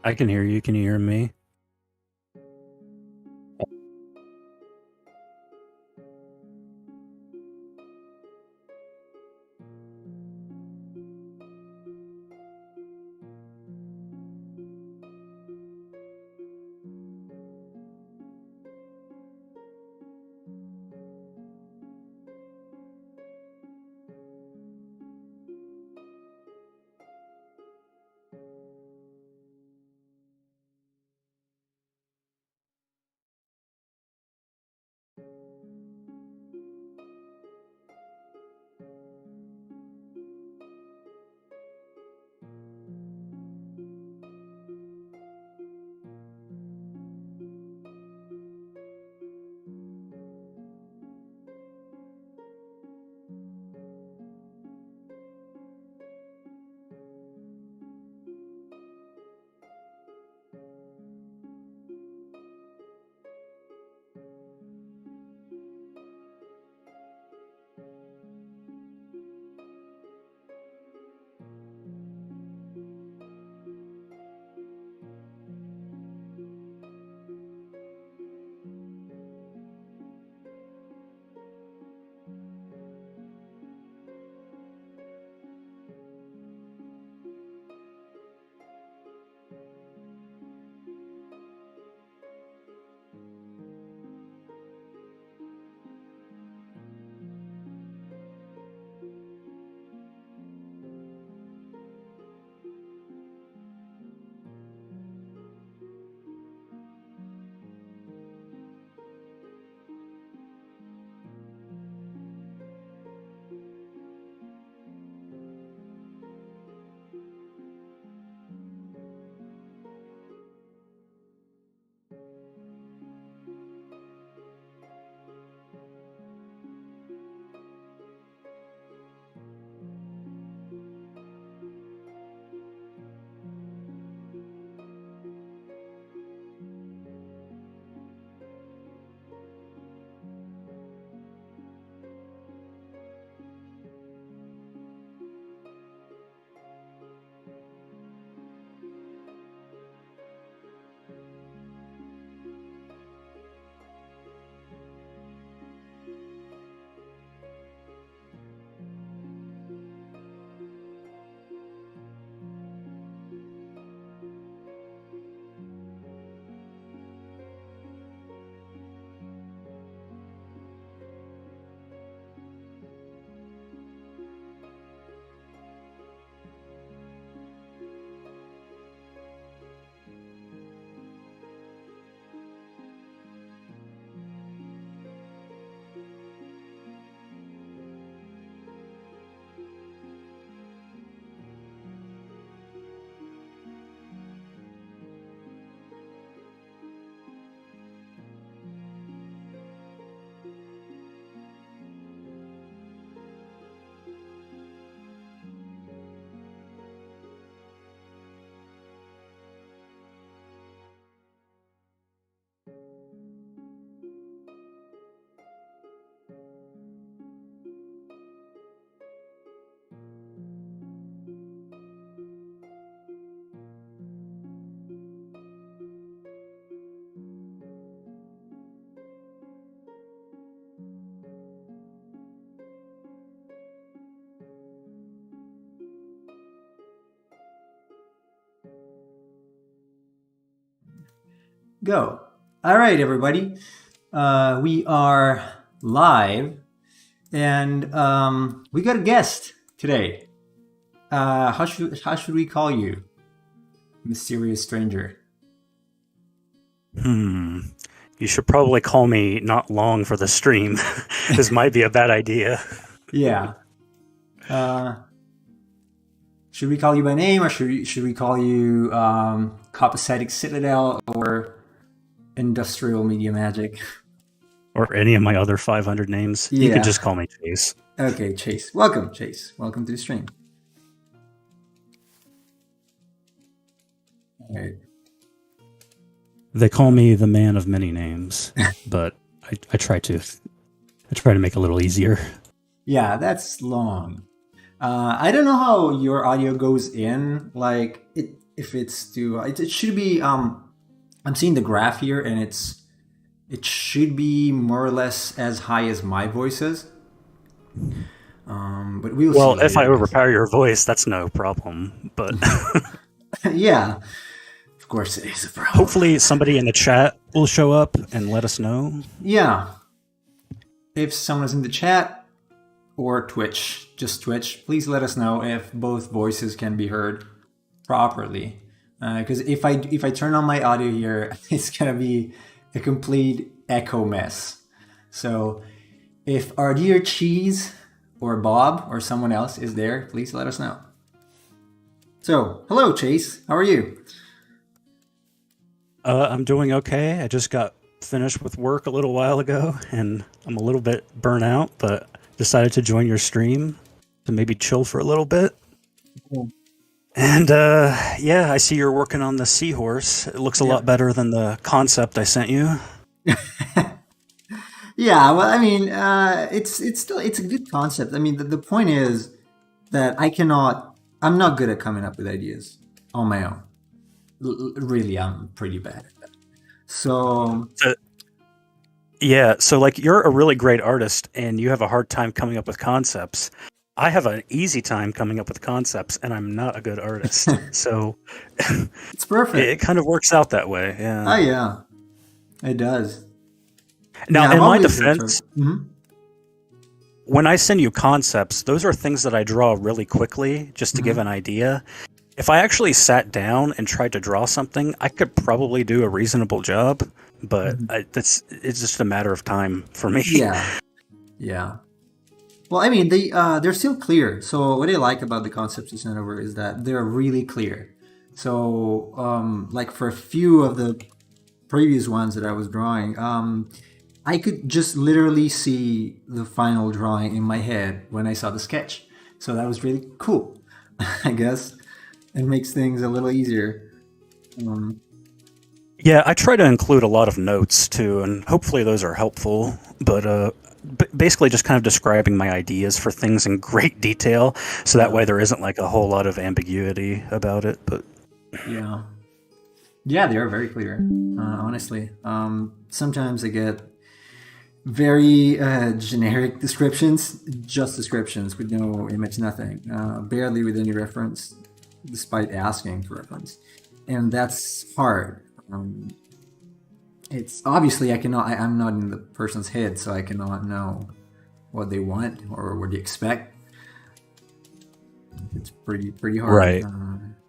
I can hear you. Can you hear me? Go. All right, everybody. We are live, and we got a guest today. How should we call you, mysterious stranger? You should probably call me not long for the stream. This might be a bad idea. Yeah. Should we call you by name, or should we call you Copacetic Citadel or Industrial Media Magic? Or any of my other 500 names. You Yeah. could just call me Chase. Okay, Chase. Welcome, Chase. Welcome to the stream. All right. They call me the man of many names, but I try to make it a little easier. Yeah, that's long. I don't know how your audio goes in. Like if it's too. It should be. I'm seeing the graph here, and it should be more or less as high as my voice is. But we'll see Well, if later, I I guess. overpower your voice, that's no problem. But Yeah, of course it is a problem. hopefully somebody in the chat will show up and let us know. Yeah, if someone is in the chat or Twitch, just Twitch, please let us know if both voices can be heard properly. Because if I turn on my audio here, it's gonna be a complete echo mess. So if our dear Cheese or Bob or someone else is there, please let us know. So, hello Chase, how are you? I'm doing okay. I just got finished with work a little while ago, and I'm a little bit burnt out, but decided to join your stream to maybe chill for a little bit. Cool. And yeah, I see you're working on the seahorse. It looks a lot better than the concept I sent you. Yeah, well, I mean, it's still it's a good concept. I mean, the point is that I'm not good at coming up with ideas on my own. Really, I'm pretty bad at that. So Yeah, so like you're a really great artist and you have a hard time coming up with concepts. I have an easy time coming up with concepts and I'm not a good artist. So it's perfect. it kind of works out that way. Yeah. Oh yeah, it does. Now, Yeah, in I'm my always defense, when I send you concepts, those are things that I draw really quickly just to give an idea. If I actually sat down and tried to draw something, I could probably do a reasonable job, but it's just a matter of time for me. Yeah, yeah. Well, I mean, they're still clear. So what I like about the concepts you sent over is that they're really clear. So like for a few of the previous ones that I was drawing, I could just literally see the final drawing in my head when I saw the sketch. So that was really cool, I guess. It makes things a little easier. Yeah, I try to include a lot of notes too, and hopefully those are helpful. But basically, just kind of describing my ideas for things in great detail, so that way there isn't like a whole lot of ambiguity about it. But yeah, yeah, they are very clear. Honestly, sometimes I get very generic descriptions, just descriptions with no image, nothing, barely with any reference, despite asking for reference, and that's hard. It's obviously I'm not in the person's head, so I cannot know what they want or what they expect. It's pretty hard, right?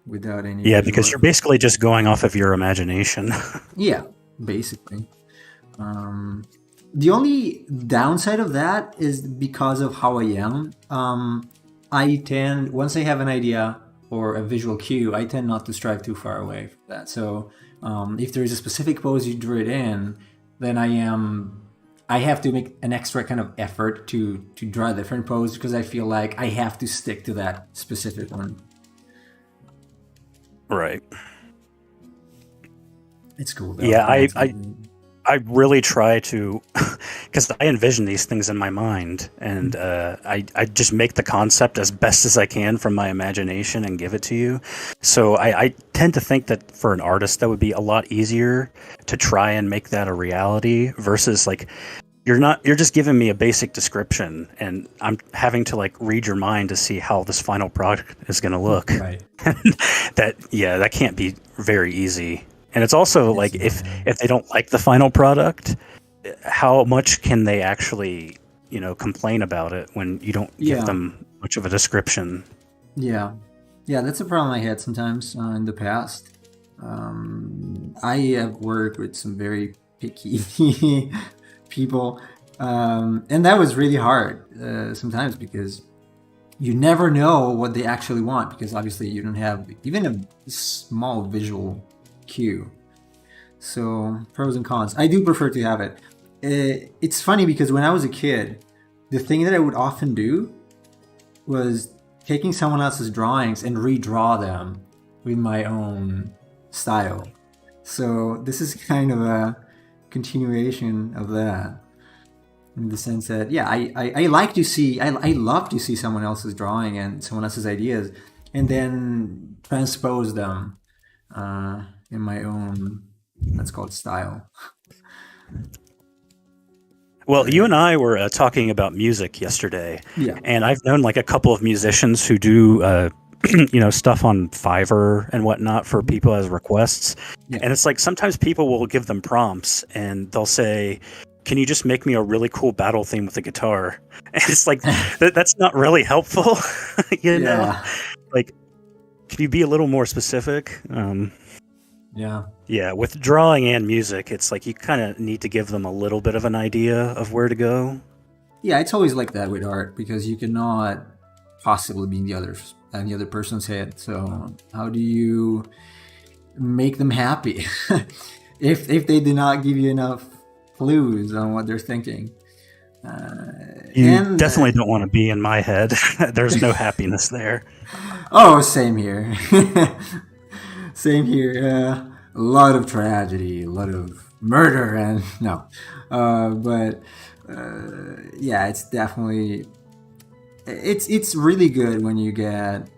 Without any. Yeah, because you're basically just going off of your imagination. Yeah, basically. The only downside of that is because of how I am. Once I have an idea or a visual cue, I tend not to strive too far away from that. So if there is a specific pose you drew it in, then I have to make an extra kind of effort to draw a different pose because I feel like I have to stick to that specific one. Right. It's cool though. Yeah, I really try to, because I envision these things in my mind, and I just make the concept as best as I can from my imagination and give it to you. So I tend to think that for an artist, that would be a lot easier to try and make that a reality versus like, you're just giving me a basic description and I'm having to like read your mind to see how this final product is going to look. Right. that can't be very easy. And it's also like if they don't like the final product, how much can they actually, complain about it when you don't give them much of a description? Yeah. Yeah, that's a problem I had sometimes in the past. I have worked with some very picky people, and that was really hard sometimes because you never know what they actually want because obviously you don't have even a small visual cue. So pros and cons. I do prefer to have it. It's funny because when I was a kid, the thing that I would often do was taking someone else's drawings and redraw them with my own style. So this is kind of a continuation of that, in the sense that I like to see I love to see someone else's drawing and someone else's ideas and then transpose them in my own, let's call it style. Well, you But and I were talking about music yesterday, yeah, and I've known like a couple of musicians who do, stuff on Fiverr and whatnot for mhm, people as requests. yeah, And it's like sometimes people will give them prompts and they'll say, "Can you just make me a really cool battle theme with a guitar?" And it's like that's not really helpful, you know. yeah, Like, can you be a little more specific? yeah. Yeah, with drawing and music, it's like you kind of need to give them a little bit of an idea of where to go. Yeah, it's always like that with art because you cannot possibly be in the other person's head. So how do you make them happy if they do not give you enough clues on what they're thinking? You And definitely don't want to be in my head. There's no happiness there. oh, same here, same here. A lot of tragedy, a lot of murder, and no, but yeah, it's definitely it's really good when you get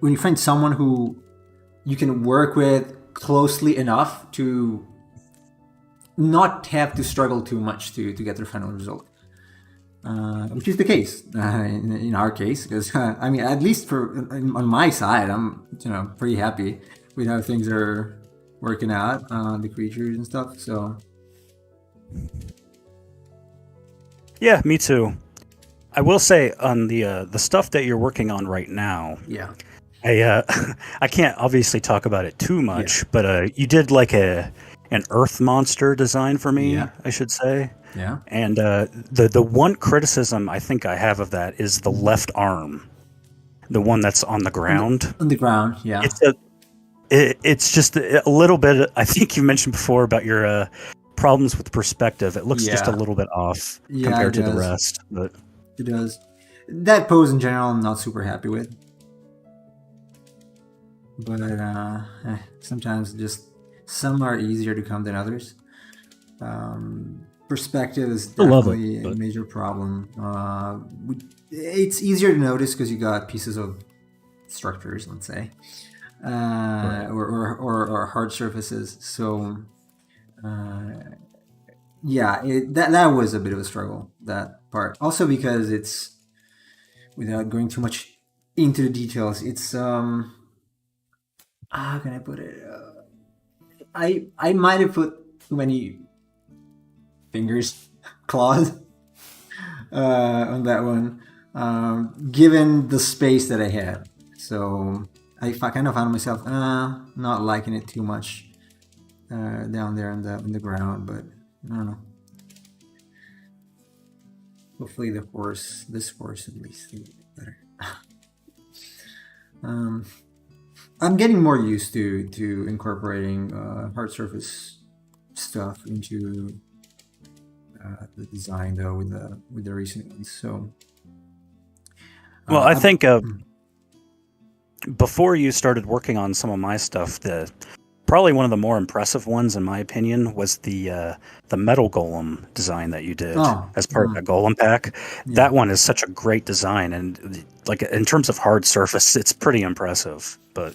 when you find someone who you can work with closely enough to not have to struggle too much to get their final result. Which is the case in our case, because I mean, at least on my side, I'm pretty happy with how things are working out, the creatures and stuff. So Yeah, me too. I will say on the stuff that you're working on right now, yeah, I I can't obviously talk about it too yeah, much, but you did like an earth monster design for me, yeah, I should say. yeah. And the one criticism I think I have of that is the Mhm. left arm, the one that's on the ground. On the ground, yeah, It's it's just a little bit. I think you mentioned before about your problems with perspective. It looks just a yeah, little bit off yeah. It compared to the does. rest. But It does. That pose in general, I'm not super happy with. But sometimes just some are easier to come than others. Perspective is I love it. definitely a But major problem. It's easier to notice because you got pieces of structures, let's say, right. or hard surfaces. So yeah, that was a bit of a struggle, that part. Also because it's, without going too much into the details, it's how can I put it? I might have put too many fingers, claws, on that one, given the space that I had. So I kind of found myself not liking it too much down there in the ground, but I don't know. Hopefully this horse at least, will get better. Um, I'm getting more used to incorporating hard surface stuff into the design though with the recent ones. So Well, I I'm, think before you started working on some of my stuff, the probably one of the more impressive ones, in my opinion, was the metal golem design that you did oh as part of that golem pack. yeah, That one is such a great design, and like in terms of hard surface, it's pretty impressive. But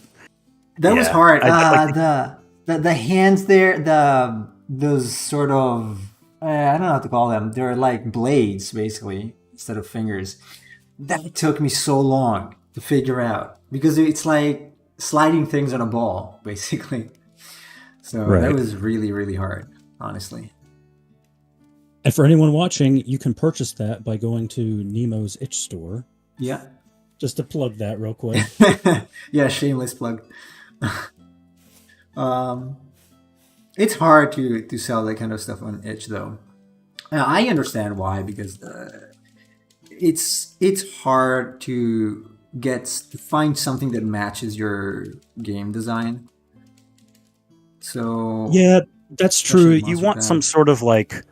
that was yeah, hard. I'd like to. The hands there, those sort of I don't know how to call them. They're like blades basically instead of fingers. That took me so long to figure out because it's like sliding things on a ball basically. So that Right. was really really hard, honestly. And for anyone watching, you can purchase that by going to Nemo's Itch Store. Yeah. Just to plug that real quick. Yeah, shameless plug. um, it's hard to sell that kind of stuff on itch though. I understand why because it's hard to find something that matches your game design. So Yeah, that's true. especially with You monster want some pack. sort of like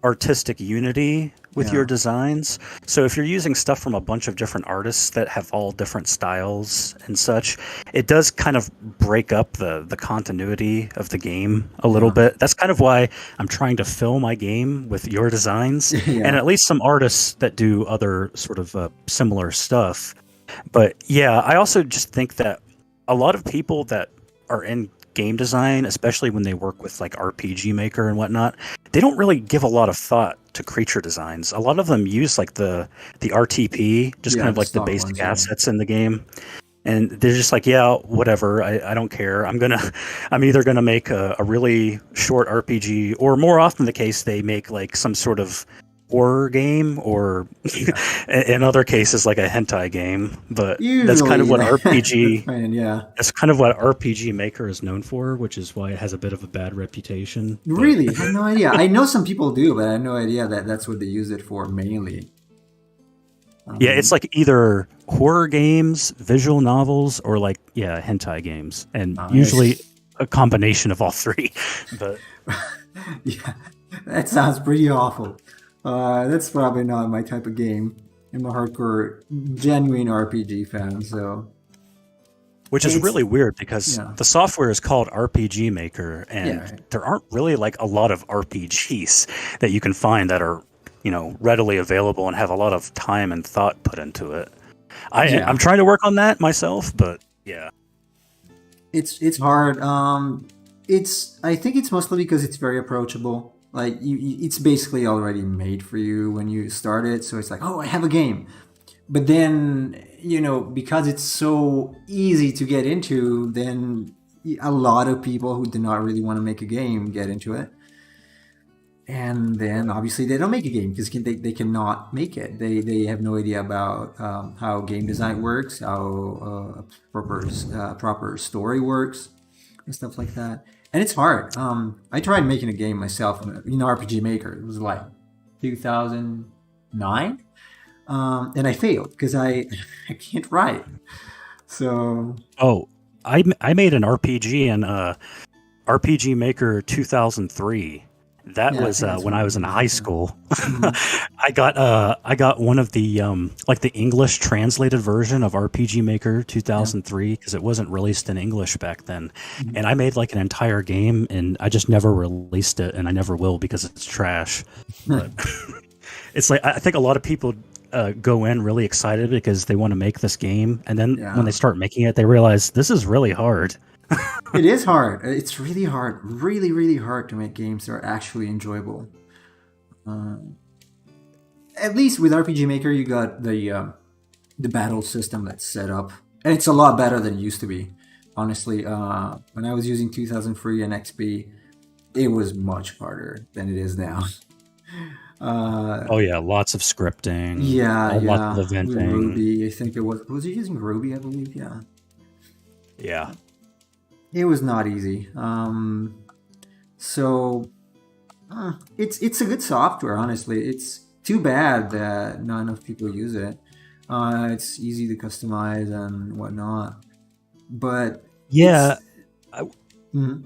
artistic unity with your Yeah, designs. So if you're using stuff from a bunch of different artists that have all different styles and such, it does kind of break up the continuity of the game a little yeah, bit. That's kind of why I'm trying to fill my game with your designs and yeah, at least some artists that do other sort of similar stuff. But yeah, I also just think that a lot of people that are in game design, especially when they work with like RPG Maker and whatnot, they don't really give a lot of thought to creature designs. A lot of them use like the RTP, just kind Yeah, of the like the stock basic ones, yeah. assets in the game. And they're just like, yeah, whatever. I don't care. I'm either gonna make a really short RPG, or more often the case, they make like some sort of horror game, or in other cases, like a hentai game. But that's kind of Usually, what that's RPG. fine, yeah. That's kind of what RPG Maker is known for, which is why it has a bit of a bad reputation. But Really, I had no idea. I know some people do, but I had no idea that that's what they use it for mainly. yeah, it's Um, like either horror games, visual novels, or like hentai games, and usually nice. a combination of all three. But Yeah, that sounds pretty awful. That's probably not my type of game. I'm a hardcore, genuine RPG fan, so which is it's really weird because yeah, the software is called RPG Maker, yeah, and right. there aren't really like a lot of RPGs that you can find that are readily available and have a lot of time and thought put into it. I'm Yeah. trying to work on that myself, but yeah. It's hard. It's I think it's mostly because it's very approachable. Like it's basically already made for you when you start it. So it's like, oh, I have a game. But then because it's so easy to get into, then a lot of people who do not really want to make a game get into it. And then obviously they don't make a game because they cannot make it. They have no idea about how game design works, how proper story works, and stuff like that. And it's hard. I tried making a game myself in RPG Maker. It was like 2009, and I failed because I can't write. So Oh, I made an RPG in RPG Maker 2003. That yeah, I was think that's when when I I was in used it. high Yeah. school. Mhm. I got one of the like the English translated version of RPG Maker Yeah. 2003 because it wasn't released in English back then, Mhm. and I made like an entire game, and I just never released it, and I never will because it's trash. But it's like I think a lot of people go in really excited because they want to make this game, and then when Yeah. they start making it, they realize this is really hard. It is hard. It's really hard. Really, really hard to make games that are actually enjoyable. Uh, at least with RPG Maker, you got the battle system that's set up, and it's a lot better than it used to be. Honestly, when I was using 2003 and XP, it was much harder than it is now. Uh, Oh yeah, lots of scripting, yeah, lots of yeah. With eventing. Ruby, I think it was. Was he using Ruby? I believe. Yeah. Yeah. It was not easy. So it's a good software. Honestly, it's too bad that not enough people use it. It's easy to customize and whatnot, but Yeah. it's I, mhm.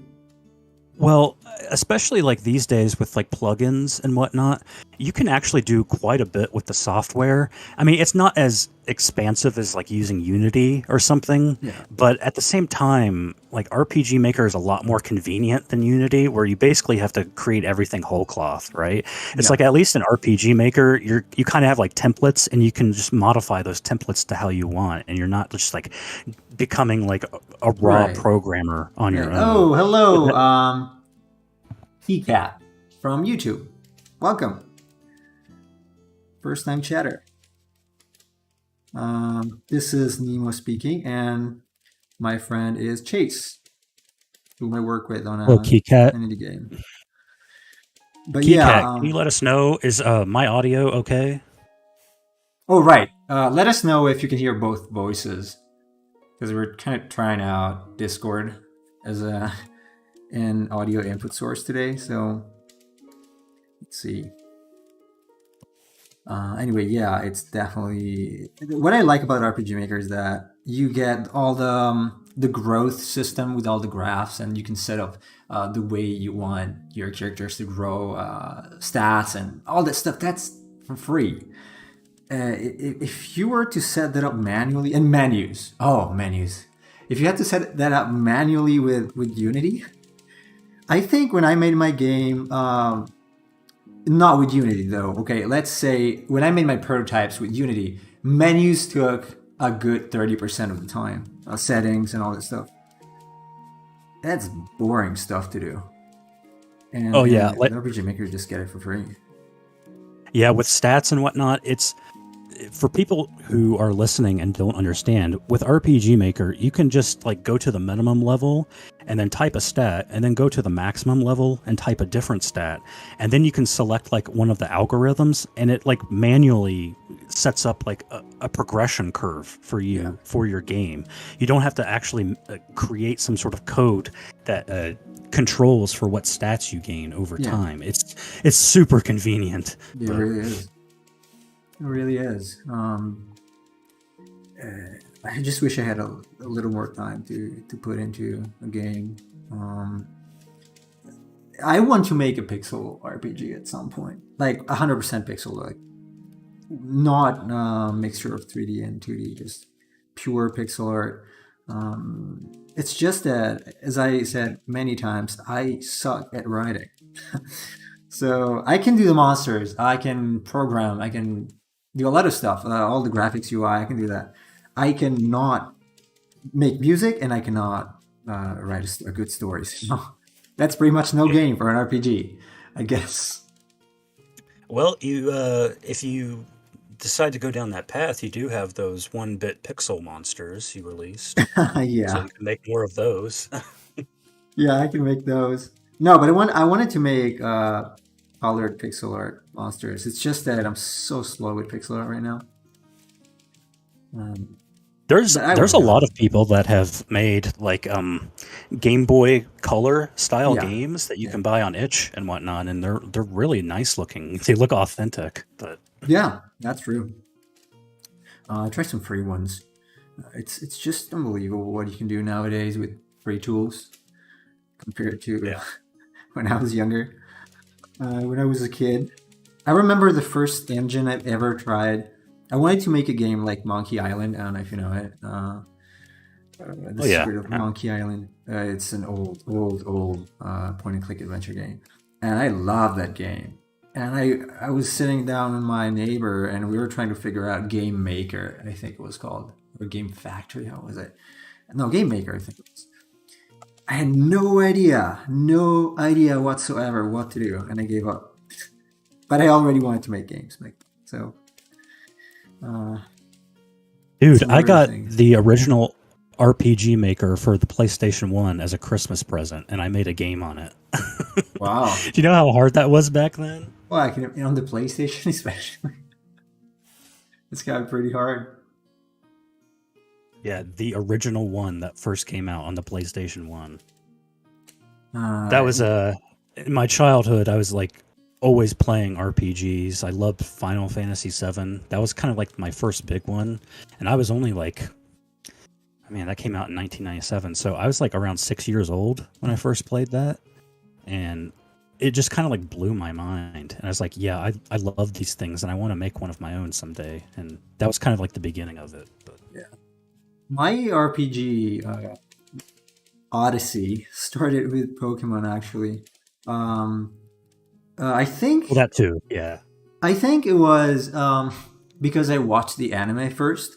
well, especially like these days with like plugins and whatnot, you can actually do quite a bit with the software. I mean, it's not as expansive as like using Unity or something, Yeah, but at the same time, like RPG Maker is a lot more convenient than Unity, where you basically have to create everything whole cloth, right? It's yeah, like at least in RPG Maker, you kind of have like templates, and you can just modify those templates to how you want, and you're not just like becoming like a raw right. programmer on Right. your own. Oh, hello, Cat from YouTube. Welcome, first time chatter. This is Nemo speaking, and my friend is Chase, whom I work with on Oh, a KeyCat. indie game. But yeah, KeyCat, can you let us know, is my audio okay? oh right. Let us know if you can hear both voices, because we're kind of trying out Discord as an audio input source today. So let's see. Anyway, yeah, it's definitely what I like about RPG Maker is that you get all the growth system with all the graphs, and you can set up the way you want your characters to grow, stats, and all that stuff. That's for free. If you were to set that up manually, and menus. If you had to set that up manually with Unity, I think when I made my game, not with Unity though. Okay, let's say when I made my prototypes with Unity, menus took a good 30% of the time. settings and all that stuff. That's boring stuff to do. And Oh yeah, the RPG Maker, just get it for free. yeah, with stats and whatnot, it's for people who are listening and don't understand. With RPG Maker, you can just like go to the minimum level and then type a stat, and then go to the maximum level and type a different stat, and then you can select like one of the algorithms, and it like manually sets up like a progression curve for you for your game. You don't have to actually create some sort of code that controls for what stats you gain over time. It's super convenient. It really is. It really is. I just wish I had a little more time to put into a game. I want to make a pixel RPG at some point, like 100% pixel, like not a mixture of 3D and 2D, just pure pixel art. It's just that, as I said many times, I suck at writing. So I can do the monsters, I can program, I can do a lot of stuff, all the graphics UI, I can do that. I cannot make music, and I cannot write a good stories. That's pretty much no game for an RPG, I guess. Well, you if you decide to go down that path, you do have those 1-bit pixel monsters you released. Yeah. So you can make more of those. Yeah, I can make those. No, but I wanted to make colored pixel art monsters. It's just that I'm so slow with pixel art right now. There's a lot of people that have made like Game Boy Color style games that you can buy on itch and whatnot, and they're really nice looking. They look authentic. But yeah, that's true. I tried some free ones. It's just unbelievable what you can do nowadays with free tools compared to when I was younger. When I was a kid, I remember the first engine I've ever tried. I wanted to make a game like Monkey Island. I don't know if you know it. The Secret of Monkey Island. It's an old point-and-click adventure game, and I love that game. And I was sitting down with my neighbor, and we were trying to figure out Game Maker, I think it was called, or Game Factory. How was it? No, Game Maker, I think it was. I had no idea whatsoever what to do, and I gave up. But I already wanted to make games, so. Dude, I got the original RPG Maker for the PlayStation 1 as a Christmas present, and I made a game on it. Wow. Do you know how hard that was back then? Well, I can on the PlayStation especially. It's got pretty hard. Yeah, the original one that first came out on the PlayStation 1. That was in my childhood, I was like always playing RPGs. I loved Final Fantasy VII. That was kind of like my first big one. And I was only like, that came out in 1997. So I was like around 6 years old when I first played that. And it just kind of like blew my mind. And I was like, yeah, I love these things and I want to make one of my own someday. And that was kind of like the beginning of it. But yeah. My RPG Odyssey started with Pokemon, actually. I think... Well, that too, yeah. I think it was because I watched the anime first.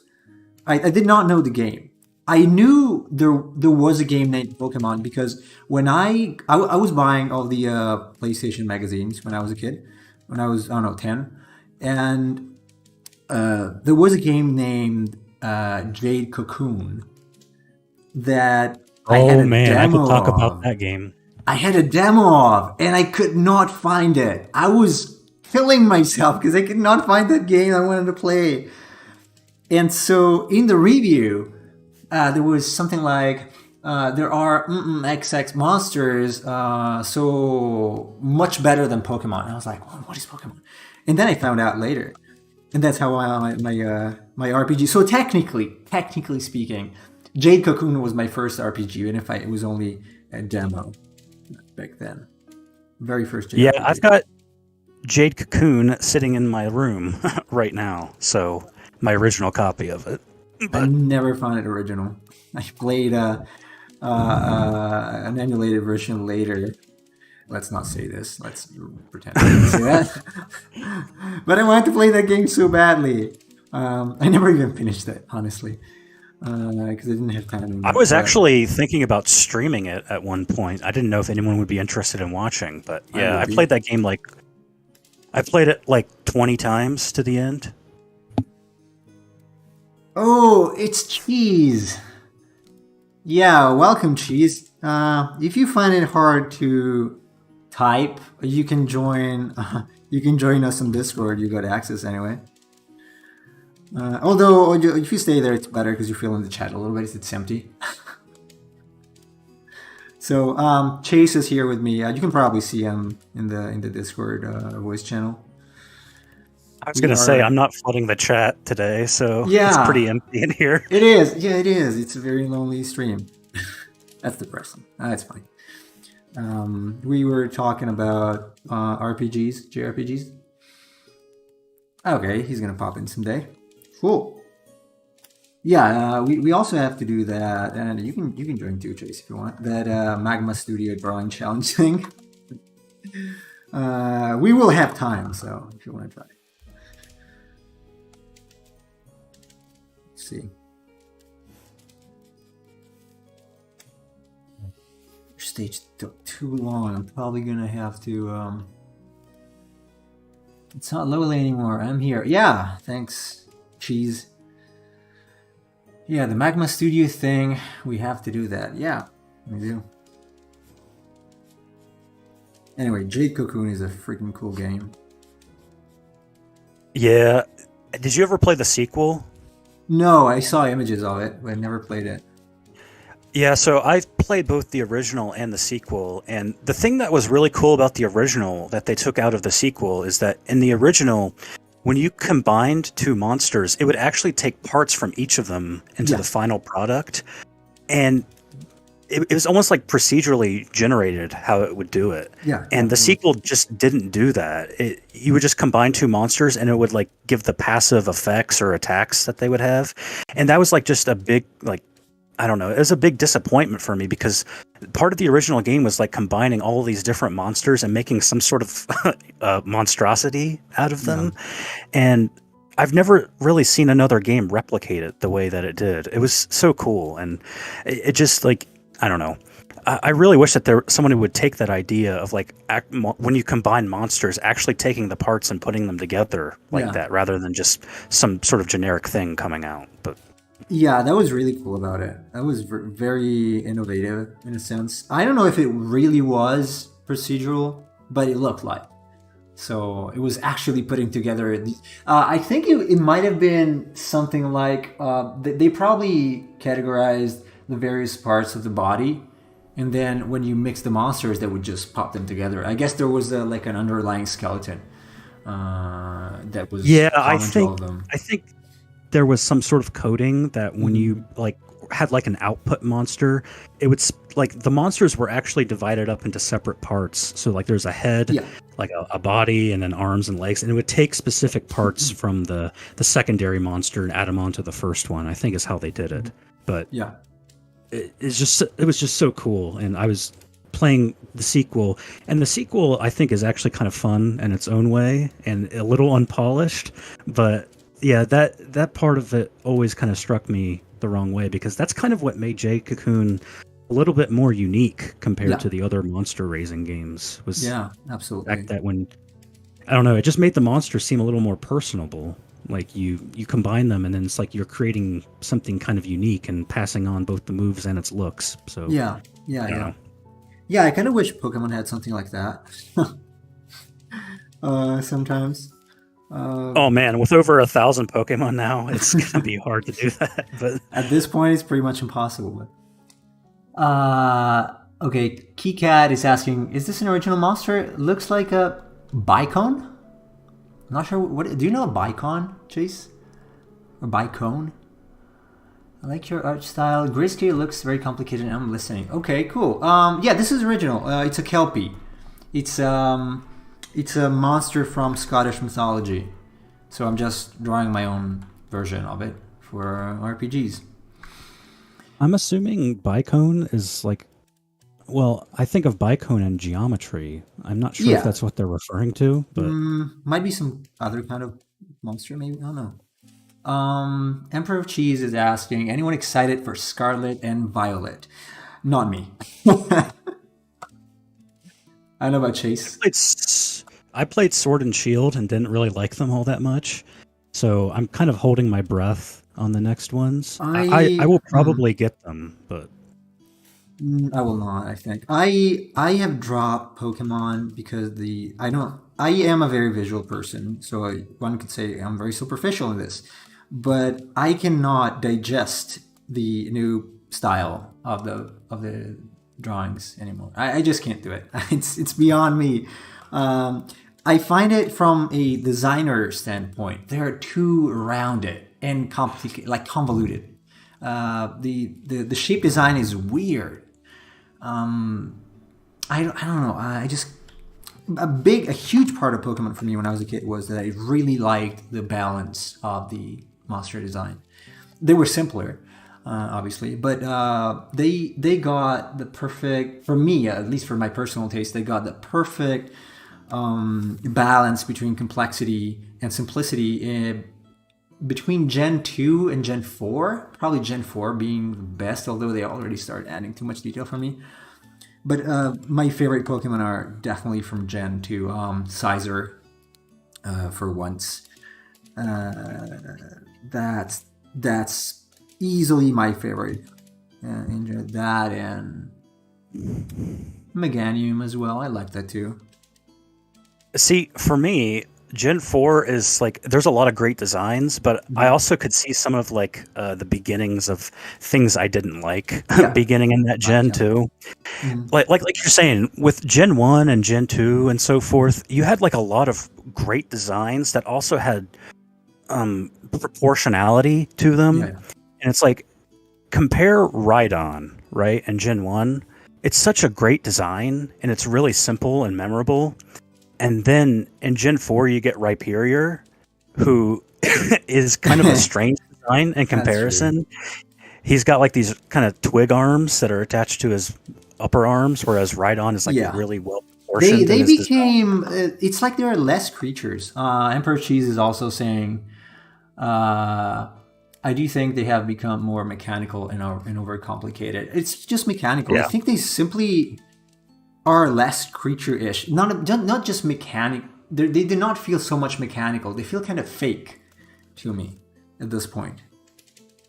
I did not know the game. I knew there was a game named Pokemon because when I was buying all the PlayStation magazines when I was a kid, when I was, 10, and there was a game named Jade Cocoon that I had a demo I could talk about of. that game. I had a demo of, and I could not find it. I was killing myself because I could not find that game I wanted to play. And so in the review, there was something like, there are XX monsters, so much better than Pokemon. And I was like, oh, what is Pokemon? And then I found out later. And that's how my RPG. So technically speaking, Jade Cocoon was my first RPG, even if it was only a demo back then. Very first Jade RPG. I've got Jade Cocoon sitting in my room right now. So my original copy of it. But I never found it original. I played an emulated version later. Let's not say this. Let's pretend I didn't say that. But I wanted to play that game so badly. I never even finished it, honestly. because I didn't have time. I was But actually thinking about streaming it at one point. I didn't know if anyone would be interested in watching, but I yeah, would I be. played that game I played it like 20 times to the end. Oh, it's Cheese. Yeah, welcome, Cheese. If you find it hard to type, you can join. You can join us on Discord. You got access anyway. Although if you stay there, it's better because you feel in the chat a little bit. It's empty. So Chase is here with me. You can probably see him in the Discord voice channel. I was going to say, I'm not flooding the chat today, so it's pretty empty in here. It is. Yeah, it is. It's a very lonely stream. That's depressing. That's fine. We were talking about RPGs, JRPGs. Okay, he's going to pop in someday. Cool. Yeah, we also have to do that, and you can join too, Chase, if you want. That Magma Studio drawing challenge thing. We will have time, so if you want to try. Let's see. Your stage took too long. I'm probably gonna have to. It's not loading anymore. I'm here. Yeah, thanks, Cheese. Yeah, the Magma Studio thing, we have to do that. Yeah, we do. Anyway, Jade Cocoon is a freaking cool game. Yeah. Did you ever play the sequel? No, I saw images of it, but I never played it. Yeah, so I've played both the original and the sequel, and the thing that was really cool about the original that they took out of the sequel is that in the original, when you combined two monsters, it would actually take parts from each of them into the final product, and it was almost like procedurally generated how it would do it. Yeah. And the sequel just didn't do that. You would just combine two monsters and it would like give the passive effects or attacks that they would have. And that was like just a big, like, I don't know, it was a big disappointment for me because part of the original game was like combining all of these different monsters and making some sort of monstrosity out of them. And I've never really seen another game replicate it the way that it did. It was so cool. And it just like, I don't know. I really wish that someone who would take that idea of like when you combine monsters, actually taking the parts and putting them together like that, rather than just some sort of generic thing coming out. But yeah, that was really cool about it. That was very innovative in a sense. I don't know if it really was procedural, but it looked like. So it was actually putting together. I think it might have been something like they probably categorized the various parts of the body, and then when you mix the monsters, they would just pop them together. I guess there was like an underlying skeleton that was common to all of them. I think there was some sort of coding that when you like had like an output monster, it would like the monsters were actually divided up into separate parts. So like there's a head, like a body, and then arms and legs, and it would take specific parts from the secondary monster and add them onto the first one. I think is how they did it. But it was just so cool. And I was playing the sequel, and the sequel I think is actually kind of fun in its own way and a little unpolished, but yeah, that part of it always kind of struck me the wrong way, because that's kind of what made Jade Cocoon a little bit more unique compared to the other monster raising games. Was absolutely the fact that when, I don't know, it just made the monsters seem a little more personable. Like you combine them, and then it's like you're creating something kind of unique and passing on both the moves and its looks. So yeah. I kind of wish Pokemon had something like that. Sometimes. Oh man, with over 1,000 Pokemon now, it's gonna be hard to do that. But at this point, it's pretty much impossible. Okay, KeyCat is asking, is this an original monster? It looks like a Bicone? I'm not sure what. Do you know a Bicone, Chase? Or Bicone? I like your art style. Grayscale looks very complicated. I'm listening. Okay, cool. Yeah, this is original. It's a Kelpie. It's a monster from Scottish mythology. So I'm just drawing my own version of it for RPGs. I'm assuming Bicone is like, well, I think of Bicone in geometry. I'm not sure if that's what they're referring to, but might be some other kind of monster, maybe. I don't know. Emperor of Cheese is asking, anyone excited for Scarlet and Violet? Not me. I don't know about Chase. I played Sword and Shield and didn't really like them all that much, so I'm kind of holding my breath on the next ones. I will probably get them, but I will not, I think. I have dropped Pokemon because I am a very visual person, so one could say I'm very superficial in this. But I cannot digest the new style of the drawings anymore. I just can't do it. It's beyond me. I find it from a designer standpoint, they're too rounded and complicated, like convoluted. The shape design is weird. I don't know. I just a huge part of Pokemon for me when I was a kid was that I really liked the balance of the monster design. They were simpler, obviously, but they got the perfect, for me at least for my personal taste, they got the perfect balance between complexity and simplicity between Gen 2 and Gen 4, probably Gen 4 being the best, although they already started adding too much detail for me. But my favorite Pokemon are definitely from Gen 2. Sizer, for once. That's easily my favorite. Enjoy that, and Meganium as well. I like that too. See, for me, Gen 4 is like, there's a lot of great designs, but I also could see some of like the beginnings of things I didn't like beginning in that Gen too. Like you're saying, with Gen 1 and Gen 2 and so forth, you had like a lot of great designs that also had proportionality to them. And it's like, compare Rhydon, right, and Gen 1. It's such a great design, and it's really simple and memorable. And then in Gen 4, you get Rhyperior, who is kind of a strange design in comparison. He's got like these kind of twig arms that are attached to his upper arms, whereas Rhydon is like really well proportioned. They became, it's like there are less creatures. Emperor Cheese is also saying, I do think they have become more mechanical and overcomplicated. It's just mechanical. I think they simply are less creature-ish. Not just mechanic. They do not feel so much mechanical. They feel kind of fake to me at this point.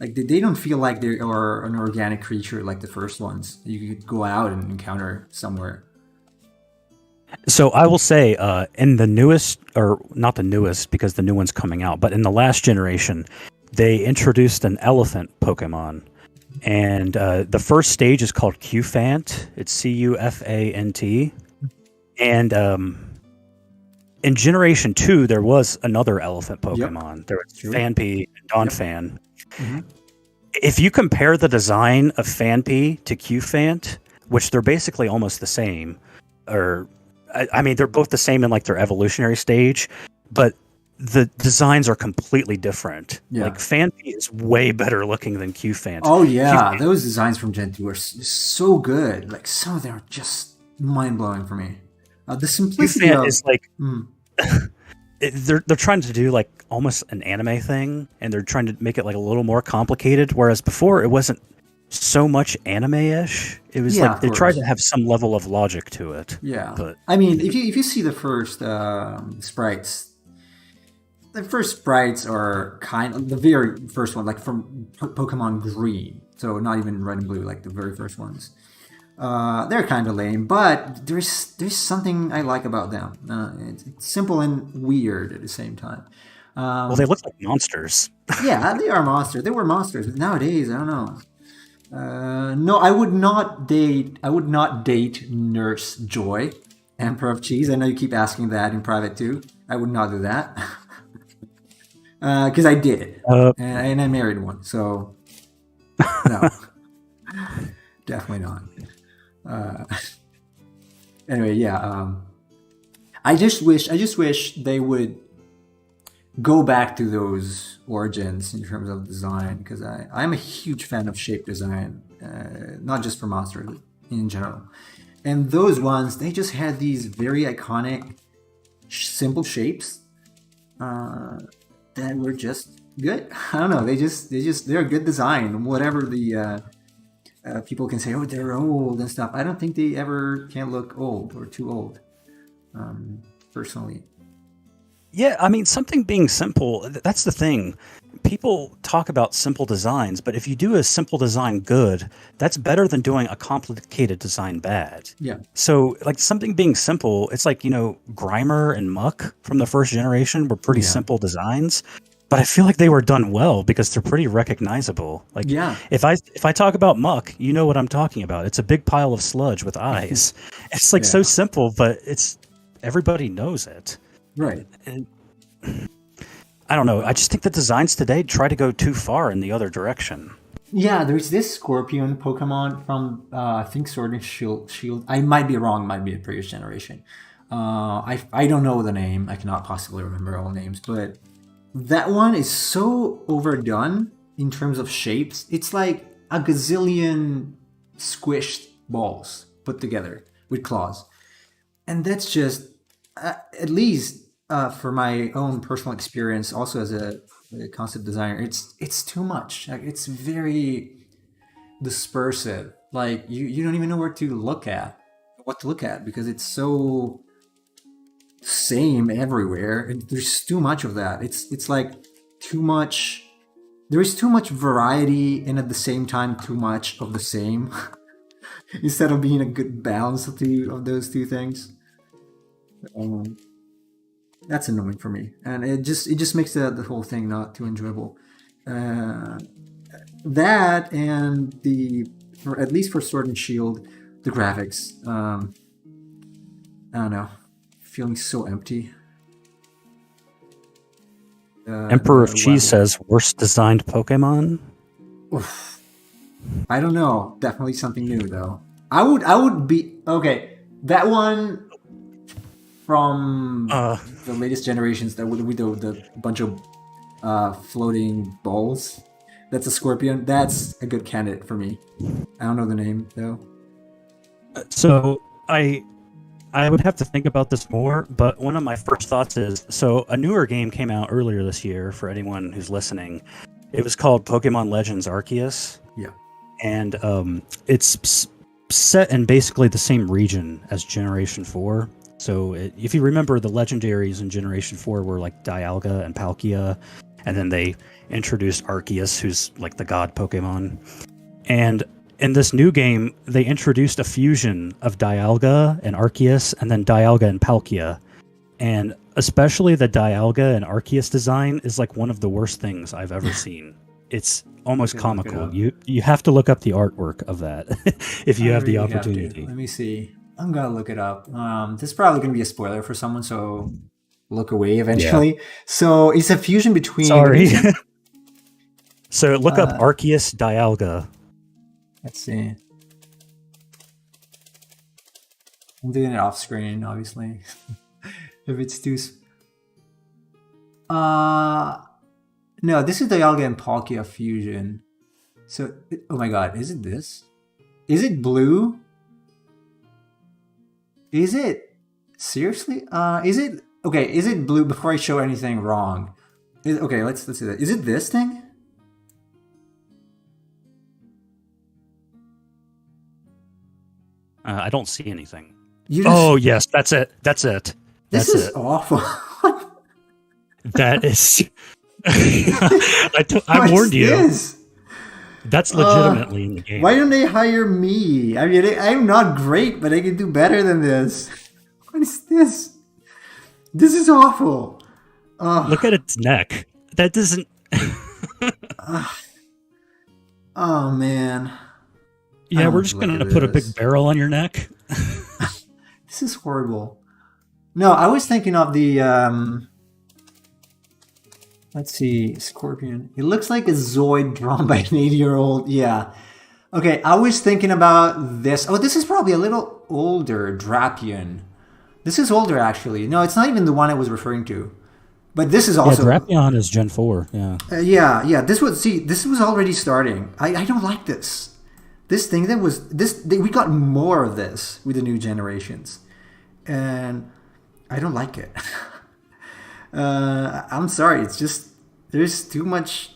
Like they don't feel like they are an organic creature like the first ones you could go out and encounter somewhere. So I will say, in the newest, or not the newest because the new one's coming out, but in the last generation, they introduced an elephant Pokemon. And the first stage is called Cufant. It's Cufant. And in Generation 2, there was another elephant Pokemon. There was Fanpy and Donphan. If you compare the design of Fanpy to Cufant, which they're basically almost the same, or I mean, they're both the same in like their evolutionary stage, but the designs are completely different. Like Fanpy is way better looking than Cufant. Oh yeah, those designs from Gen 2 are so good. Like some of them are just mind blowing for me. The simplicity Cufant is like they're trying to do like almost an anime thing, and they're trying to make it like a little more complicated. Whereas before it wasn't so much anime-ish. It was like they tried to have some level of logic to it. Yeah, but I mean, if you see the first sprites. The first sprites are the very first one, like from Pokemon Green, so not even Red and Blue, like the very first ones. They're kind of lame, but there's something I like about them. It's simple and weird at the same time. Well, they look like monsters. Yeah, they are monsters. They were monsters, but nowadays I don't know. No, I would not date Nurse Joy, Emperor of Cheese. I know you keep asking that in private too. I would not do that. Because I did, and I married one, so no, definitely not. Anyway, I just wish they would go back to those origins in terms of design, because I'm a huge fan of shape design, not just for monsters in general. And those ones, they just had these very iconic, simple shapes. That were just good. I don't know. They're a good design. Whatever the people can say, oh, they're old and stuff. I don't think they ever can look old or too old. Personally. Yeah, I mean, something being simple, that's the thing. People talk about simple designs, but if you do a simple design good, that's better than doing a complicated design bad. Yeah. So, like, something being simple, it's like, Grimer and Muck from the first generation were pretty Yeah. simple designs, but I feel like they were done well because they're pretty recognizable. Like, Yeah. if I talk about Muck, you know what I'm talking about. It's a big pile of sludge with eyes. It's like so simple, but everybody knows it. Right. And I don't know. I just think the designs today try to go too far in the other direction. Yeah, there's this Scorpion Pokemon from I think Sword and Shield. I might be wrong. Might be a previous generation. I don't know the name. I cannot possibly remember all names. But that one is so overdone in terms of shapes. It's like a gazillion squished balls put together with claws, and that's just at least. For my own personal experience, also as a concept designer, it's too much. Like, it's very dispersive. Like you don't even know what to look at because it's so same everywhere. And there's too much of that. It's like too much. There is too much variety and at the same time too much of the same. Instead of being a good balance of those two things. That's annoying for me, and it just makes the whole thing not too enjoyable. That and at least for Sword and Shield, the graphics. I don't know, feeling so empty. Emperor of Cheese says worst designed Pokemon. Oof. I don't know. Definitely something new though. I would be okay. That one. From the latest generations, that with the bunch of floating balls, that's a Scorpion. That's a good candidate for me. I don't know the name though. So I would have to think about this more, but one of my first thoughts is, so a newer game came out earlier this year for anyone who's listening. It was called Pokemon Legends Arceus. Yeah, and it's set in basically the same region as Generation 4. So if you remember, the legendaries in Generation 4 were like Dialga and Palkia, and then they introduced Arceus, who's like the god Pokemon. And in this new game, they introduced a fusion of Dialga and Arceus, and then Dialga and Palkia. And especially the Dialga and Arceus design is like one of the worst things I've ever seen. It's almost comical. You have to look up the artwork of that if you have the opportunity. Let me see. I'm gonna look it up. This is probably gonna be a spoiler for someone, so look away eventually. Yeah. So it's a fusion between. Sorry. So look up Arceus Dialga. Let's see. I'm doing it off screen, obviously. If it's too. No, this is Dialga and Palkia fusion. So, oh my god, is it this? Is it blue? Is it seriously? Is it okay? Is it blue? Before I show anything wrong, okay. Let's see that. Is it this thing? I don't see anything. Oh yes, that's it. That's it. This is awful. That is. I warned you. This? That's legitimately in the game. Why don't they hire me? I mean, I'm not great, but I can do better than this. What is this? This is awful. Look at its neck. That doesn't. Oh man. Yeah, we're just gonna put a big barrel on your neck. This is horrible. No, I was thinking of the. Let's see, Scorpion. It looks like a Zoid drawn by an 80-year-old. Yeah. Okay, I was thinking about this. Oh, this is probably a little older, Drapion. This is older, actually. No, it's not even the one I was referring to. But this is also... Yeah, Drapion is Gen 4, yeah. Yeah. This was already starting. I don't like this. This thing that was... we got more of this with the new generations. And I don't like it. I'm sorry. It's just There's too much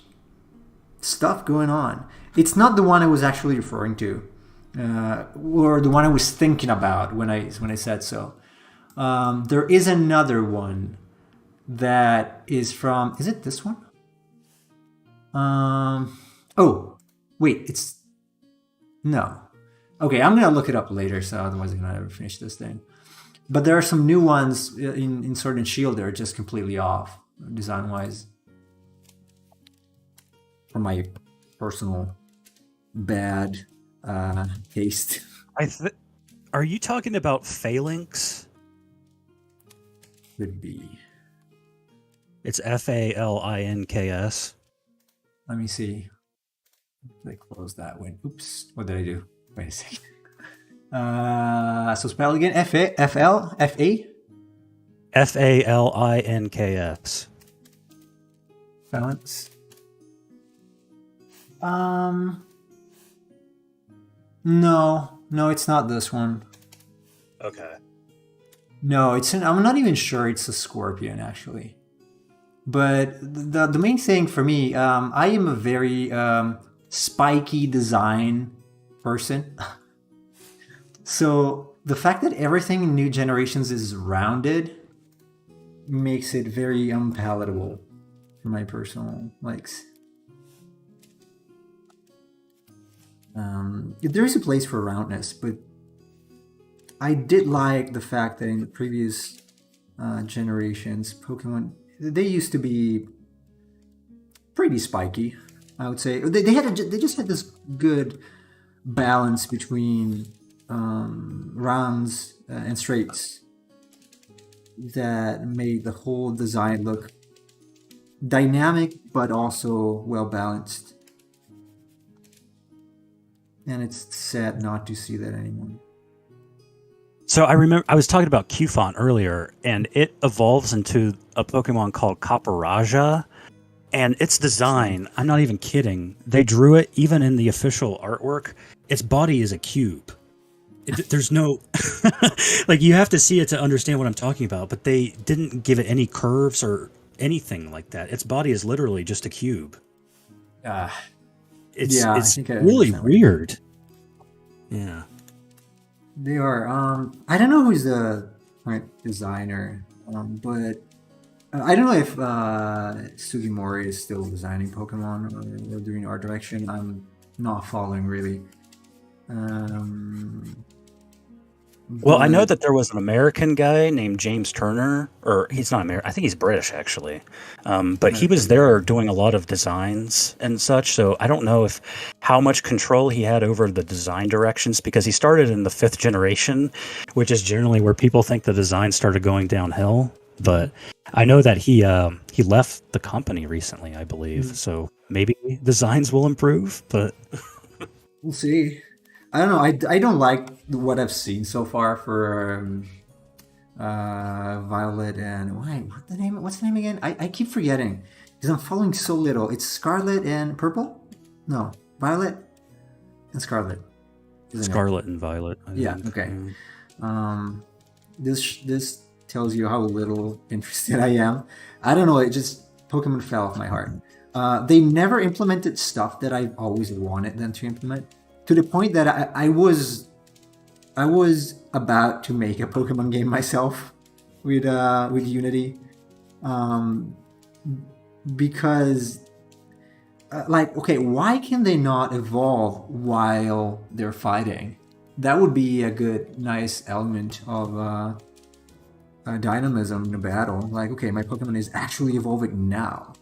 stuff going on. It's not the one I was actually referring to, or the one I was thinking about when I said so. There is another one that is from. Is it this one? Oh, wait. It's no. Okay, I'm gonna look it up later. So otherwise, I'm gonna never finish this thing. But there are some new ones in Sword and Shield that are just completely off design wise. From my personal bad taste. Are you talking about Phalanx? Could be. It's Falinks. Let me see. They close that one. Oops. What did I do? Wait a second. So spell again. F-A? Falinks. Balance. No, it's not this one. Okay. No, I'm not even sure it's a scorpion actually. But the main thing for me, I am a very spiky design person. So the fact that everything in new generations is rounded makes it very unpalatable for my personal likes. There is a place for roundness, but I did like the fact that in the previous generations, Pokemon, they used to be pretty spiky. I would say they just had this good balance between rounds and straights that made the whole design look dynamic but also well balanced. And it's sad not to see that anymore. So I remember I was talking about Q-Font earlier, and it evolves into a Pokemon called Caparaja. And its design, I'm not even kidding, they drew it even in the official artwork. Its body is a cube. There's no... like, you have to see it to understand what I'm talking about, but they didn't give it any curves or anything like that. Its body is literally just a cube. It's really weird. Yeah. They are. I don't know who's the right designer, but I don't know if Sugimori is still designing Pokemon or doing art direction. I'm not following really. Well, I know that there was an American guy named James Turner, or he's not American. I think he's British actually, but he was there doing a lot of designs and such. So I don't know how much control he had over the design directions, because he started in the 5th generation, which is generally where people think the design started going downhill. But I know that he left the company recently, I believe. So maybe designs will improve, but we'll see. I don't know. I don't like what I've seen so far for Violet and what's the name again? I keep forgetting because I'm following so little. It's Scarlet and Purple? No, Violet and Scarlet. Scarlet and Violet. Yeah. Okay. This tells you how little interested I am. I don't know. It just Pokemon fell off my heart. They never implemented stuff that I've always wanted them to implement. To the point that I was about to make a Pokemon game myself with Unity, because okay, why can they not evolve while they're fighting? That would be a nice element of dynamism in a battle. Like, okay, my Pokemon is actually evolving now.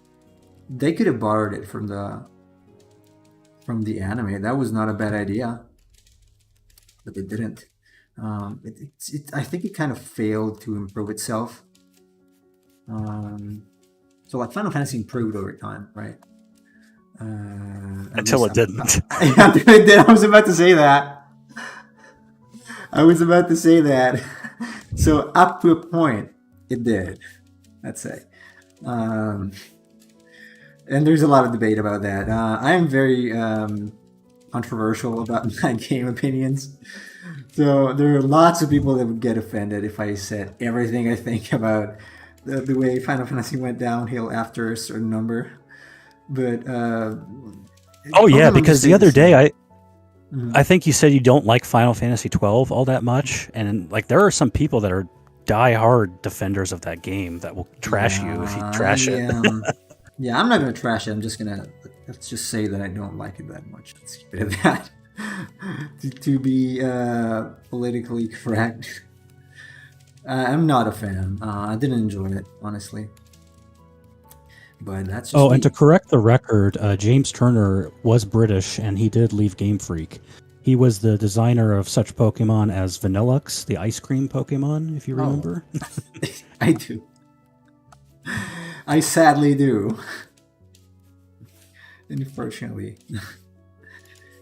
They could have borrowed it from the anime. That was not a bad idea, but they didn't. I think it kind of failed to improve itself. So like Final Fantasy improved over time, right? Until it didn't. Until it did. I was about to say that. So up to a point, it did. Let's say. And there's a lot of debate about that. I am very controversial about my game opinions. So there are lots of people that would get offended if I said everything I think about the way Final Fantasy went downhill after a certain number. But oh yeah, because the other day Mhm. I think you said you don't like Final Fantasy 12 all that much, and like there are some people that are die-hard defenders of that game that will trash you if you trash it. Yeah, I'm not gonna trash it. I'm just gonna let's just say that I don't like it that much. Let's keep it at that. to be politically correct, I'm not a fan. I didn't enjoy it, honestly. But that's just Oh, me. and to correct the record, James Turner was British, and he did leave Game Freak. He was the designer of such Pokemon as Vanillux, the ice cream Pokemon, if you remember. I do. I sadly do. Unfortunately.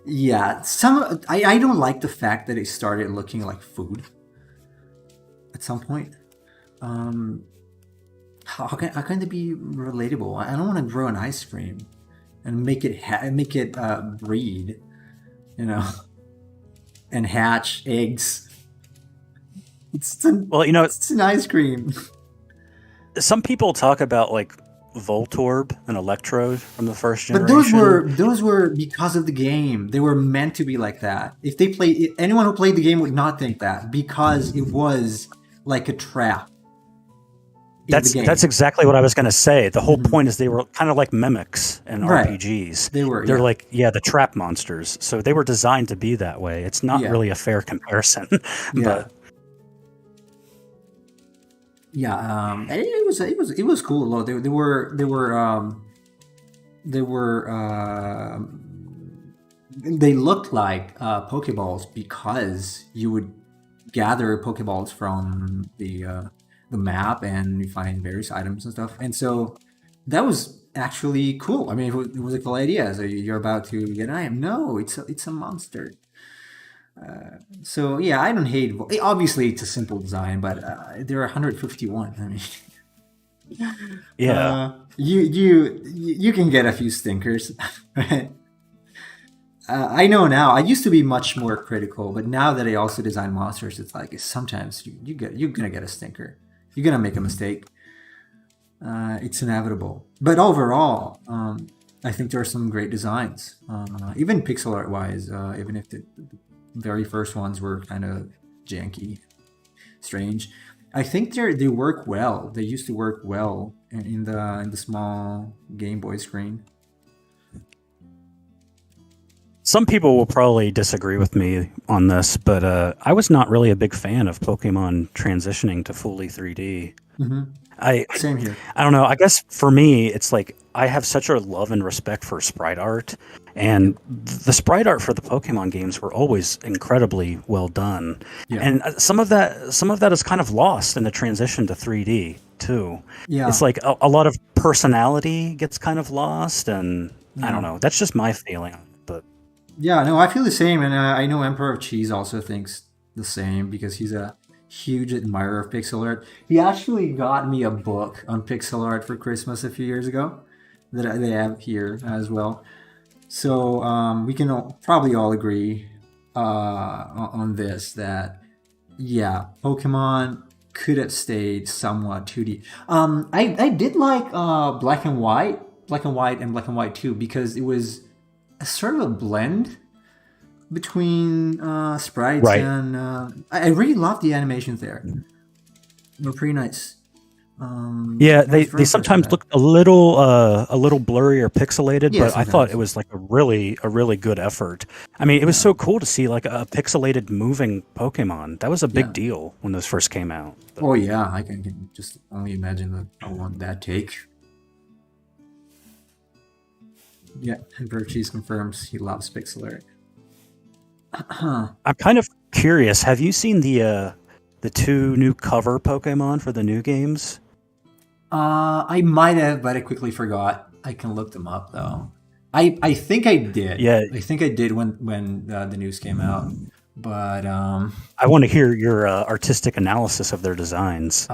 Yeah, I don't like the fact that it started looking like food at some point. How can it be relatable? I don't want to grow an ice cream and make it breed, and hatch eggs. It's an ice cream. Some people talk about like Voltorb and Electrode from the first But generation. those were because of the game. They were meant to be like that. If anyone who played the game would not think that, because it was like a trap. That's exactly what I was going to say. The whole point is they were kind of like mimics in RPGs. They're like the trap monsters. So they were designed to be that way. It's not really a fair comparison. But it was cool though. They looked like Pokeballs because you would gather Pokeballs from the map and you find various items and stuff. And so that was actually cool. I mean, it was a cool idea. So you're about to get an item. No, it's a monster. So yeah, I don't hate. Obviously, it's a simple design, but there are 151. I mean, you can get a few stinkers. Right? I know now. I used to be much more critical, but now that I also design monsters, it's like sometimes you're gonna get a stinker. You're gonna make a mistake. It's inevitable. But overall, I think there are some great designs, even pixel art wise. Even if the very first ones were kind of janky, strange, I think they work well. They used to work well in the small Game Boy screen. some people will probably disagree with me on this, but I was not really a big fan of Pokemon transitioning to fully 3D. Same here. I don't know. I guess for me, it's like I have such a love and respect for sprite art, and the sprite art for the Pokemon games were always incredibly well done. Yeah. And some of that is kind of lost in the transition to 3D too. Yeah. It's like a lot of personality gets kind of lost, and I don't know. That's just my feeling. But yeah, no, I feel the same, and I know Emperor of Cheese also thinks the same because he's a huge admirer of pixel art. He actually got me a book on pixel art for Christmas a few years ago that they have here as well. So we can probably all agree on this that yeah, Pokemon could have stayed somewhat 2D. I did like Black and White and Black and White 2 because it was a sort of a blend between sprites and I really loved the animations there. They're pretty nice. Yeah, they sometimes look a little blurry or pixelated, but I thought it was like a really good effort. I mean, it was so cool to see like a pixelated moving Pokemon. That was a big deal when those first came out. But, oh yeah, I can just only imagine how long that take. Yeah, and Cheese confirms he loves pixel art. I'm kind of curious. Have you seen the two new cover Pokemon for the new games? I might have, but I quickly forgot. I can look them up though. I think I did. Yeah, I think I did when the news came out. But I want to hear your artistic analysis of their designs.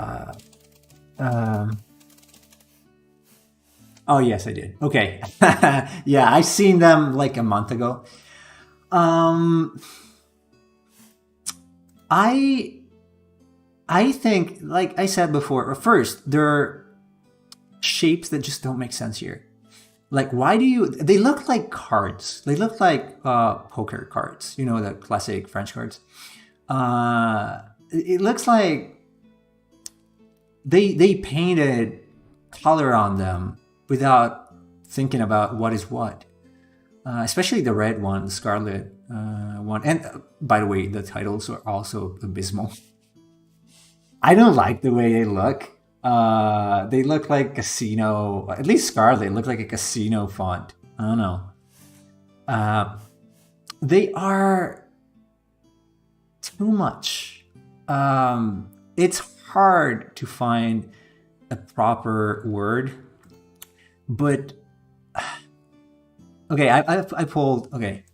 Oh yes, I did. Okay, yeah, I seen them like a month ago. I I think, like I said before, first, there are shapes that just don't make sense here. Like, why do you... They look like cards. They look like poker cards. You know, the classic French cards. It looks like they painted color on them without thinking about what is what. Especially the red one, the scarlet one. And by the way, the titles are also abysmal. I don't like the way they look. They look like casino, at least Scarlet look like a casino font. I don't know. They are too much. It's hard to find a proper word, but okay, I pulled, okay.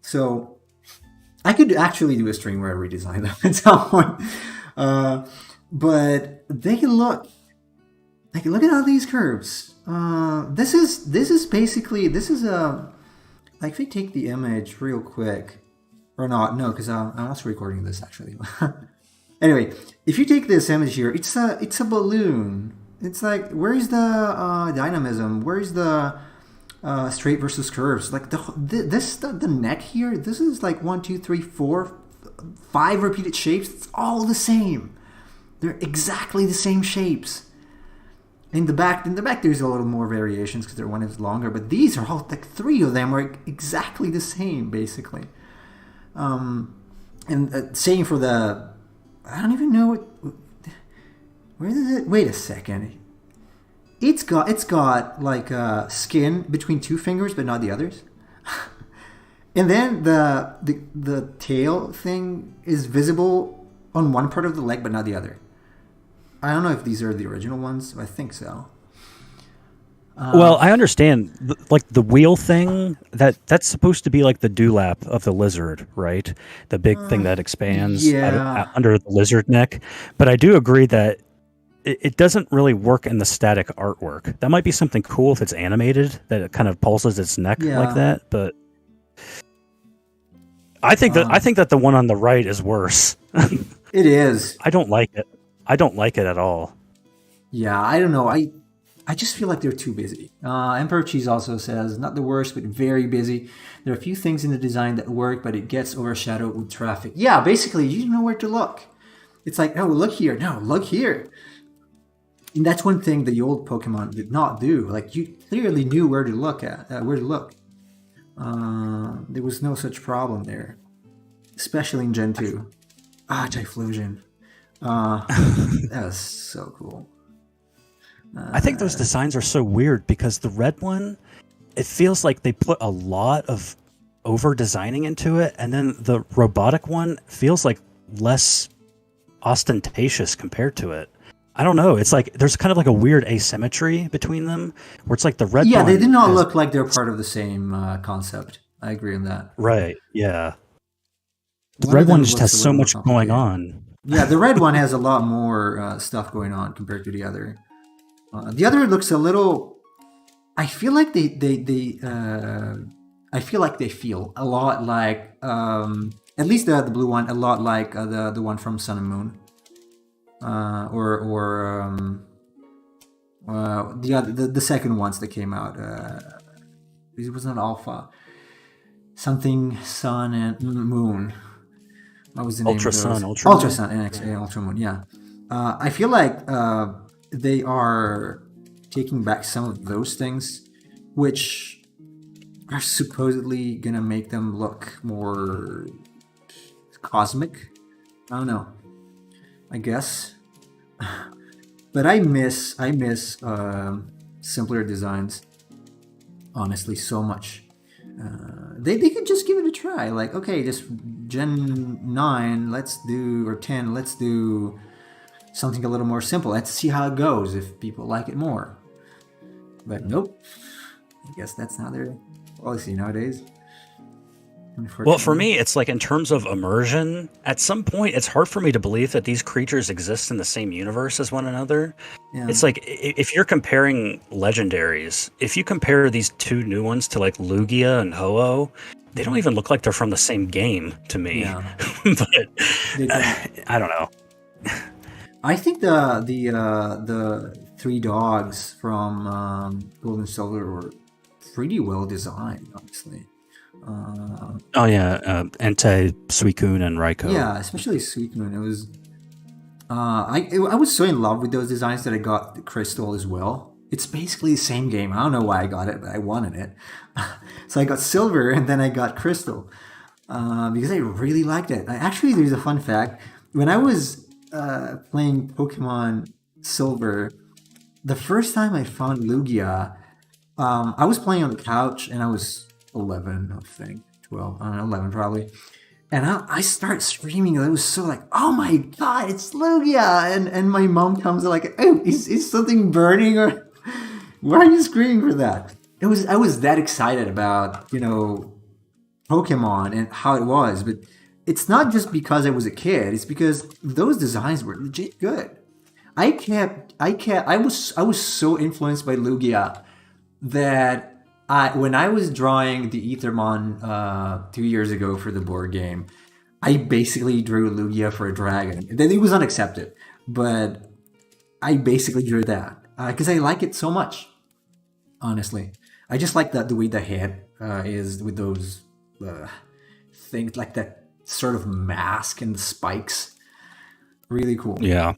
So I could actually do a stream where I redesign them at some point. But they can look at all these curves. This is basically a, like, if we take the image real quick, or not, no, because I'm also recording this actually. Anyway, if you take this image here, it's a balloon. It's like, where's the dynamism? Where's the straight versus curves? Like the neck here. This is like 1, 2, 3, 4, 5 repeated shapes. It's all the same. They're exactly the same shapes. In the back, there's a little more variations because one is longer, but these are all, like, 3 of them are exactly the same, basically. And same for the, I don't even know where is it? Wait a second. It's got like a skin between 2 fingers, but not the others. And then the tail thing is visible on one part of the leg, but not the other. I don't know if these are the original ones. I think so. Well, I understand, like, the wheel thing, that's supposed to be like the dewlap of the lizard, right? The big thing that expands under the lizard neck. But I do agree that it doesn't really work in the static artwork. That might be something cool if it's animated, that it kind of pulses its neck like that. But I think that the one on the right is worse. It is. I don't like it. I don't like it at all. Yeah, I don't know. I just feel like they're too busy. Emperor Cheese also says, not the worst, but very busy. There are a few things in the design that work, but it gets overshadowed with traffic. Yeah, basically, you don't know where to look. It's like, oh, look here. No, look here. And that's one thing the old Pokemon did not do. Like, you clearly knew where to look at, There was no such problem there, especially in Gen 2. Typhlosion. That was so cool. I think those designs are so weird because the red one, it feels like they put a lot of over designing into it, and then the robotic one feels like less ostentatious compared to it. I don't know. It's like there's kind of like a weird asymmetry between them, where it's like the red one. Yeah, they did not look like they're part of the same concept. I agree on that. Right. Yeah. The red one just has so much going on. Yeah, the red one has a lot more stuff going on compared to the other. The other looks a little. I feel like they feel a lot like at least the blue one, a lot like the one from Sun and Moon, the second ones that came out. It was not Alpha, something Sun and Moon. What was the name? Ultra Sun, Ultra Sun, and Ultra Moon. Yeah, I feel like they are taking back some of those things, which are supposedly gonna make them look more cosmic. I don't know. I guess, but I miss simpler designs. Honestly, so much. They could just give it a try. Like, okay, just Gen 9, or 10, let's do something a little more simple. Let's see how it goes if people like it more. But nope. I guess that's not their policy nowadays. Well, for me, it's like in terms of immersion, at some point, it's hard for me to believe that these creatures exist in the same universe as one another. Yeah. It's like, if you're comparing legendaries, if you compare these 2 new ones to like Lugia and Ho-Oh, they don't even look like they're from the same game to me. Yeah. But I don't know. I think the three dogs from Gold and Silver were pretty well designed, honestly. Oh yeah, Entei, Suicune, and Raikou. Yeah, especially Suicune. It was I was so in love with those designs that I got the Crystal as well. It's basically the same game. I don't know why I got it, but I wanted it. So I got Silver and then I got Crystal because I really liked it. Actually, there's a fun fact. When I was playing Pokemon Silver, the first time I found Lugia, I was playing on the couch and I was 11, I think, 12, I don't know, 11 probably. And I start screaming. I was so like, oh my God, it's Lugia. And my mom comes like, oh, is something burning? Or why are you screaming for that? I was that excited about, Pokemon and how it was. But it's not just because I was a kid. It's because those designs were legit good. I was so influenced by Lugia that when I was drawing the Ethermon 2 years ago for the board game, I basically drew Lugia for a dragon. It was unaccepted, but I basically drew that because I like it so much. Honestly, I just like the way the head is with those things, like that sort of mask and the spikes. Really cool. Yeah.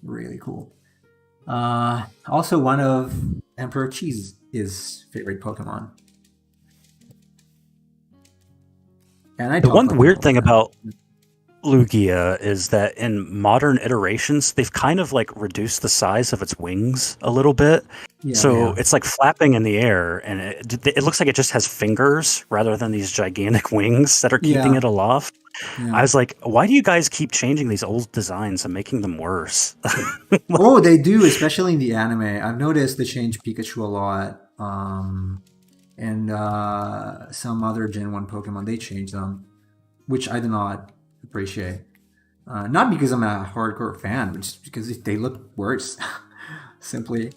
Really cool. Also, one of Emperor Cheese's favorite Pokemon. And the one weird thing about Lugia is that in modern iterations, they've kind of like reduced the size of its wings a little bit. Yeah. It's like flapping in the air, and it looks like it just has fingers rather than these gigantic wings that are keeping it aloft. Yeah. I was like, why do you guys keep changing these old designs and making them worse? Oh, they do, especially in the anime. I've noticed they change Pikachu a lot. And some other Gen 1 Pokemon, they change them, which I do not appreciate. Not because I'm a hardcore fan, but just because they look worse. Simply.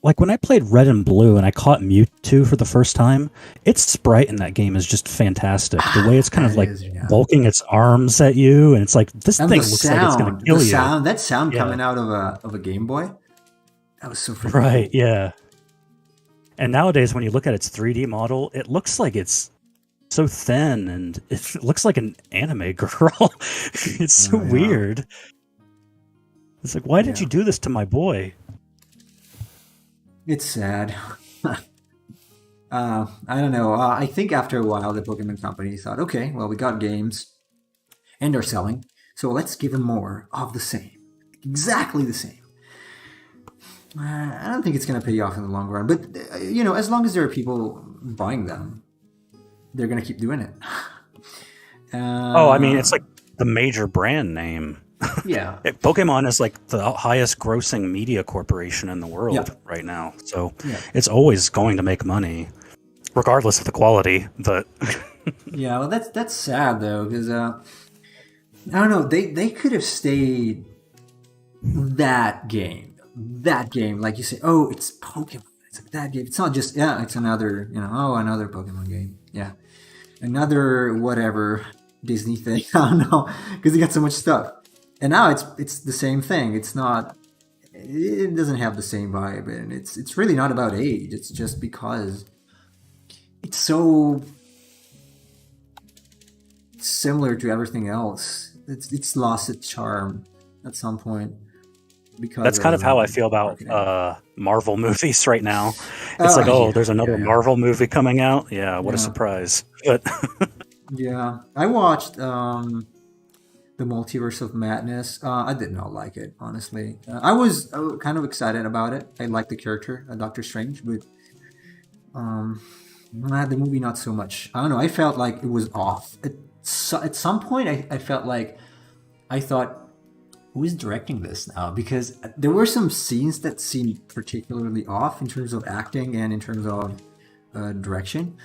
Like when I played Red and Blue and I caught Mewtwo for the first time, its sprite in that game is just fantastic. The way it's kind of like bulking its arms at you, and it's like this thing looks like it's going to kill you. That sound coming out of a Game Boy, that was so freaking right. Cool. Yeah. And nowadays, when you look at its 3D model, it looks like it's so thin, and it looks like an anime girl. It's so weird. It's like, why did you do this to my boy? It's sad. I don't know. I think after a while, the Pokemon Company thought, okay, well, we got games, and they're selling, so let's give them more of the same. Exactly the same. I don't think it's going to pay off in the long run. But, as long as there are people buying them, they're going to keep doing it. I mean, it's like the major brand name. Yeah. Pokemon is like the highest grossing media corporation in the world right now. So it's always going to make money, regardless of the quality. But yeah, well, that's sad, though, because, I don't know, they could have stayed that game, like you say, oh, it's Pokemon. It's like that game. It's not just, it's another, another Pokemon game. Yeah. Another whatever Disney thing. I don't know. Because they got so much stuff. And now it's the same thing. It doesn't have the same vibe. And it's really not about age. It's just because it's so similar to everything else. It's lost its charm at some point. Because that's kind of how I feel about Marvel movies right now. It's there's another Marvel movie coming out. Yeah, what a surprise. But yeah, I watched the Multiverse of Madness. I did not like it, honestly. I was kind of excited about it. I liked the character, Doctor Strange, but the movie not so much. I don't know. I felt like it was off. At some point, I felt like I thought, who is directing this now? Because there were some scenes that seemed particularly off in terms of acting and in terms of direction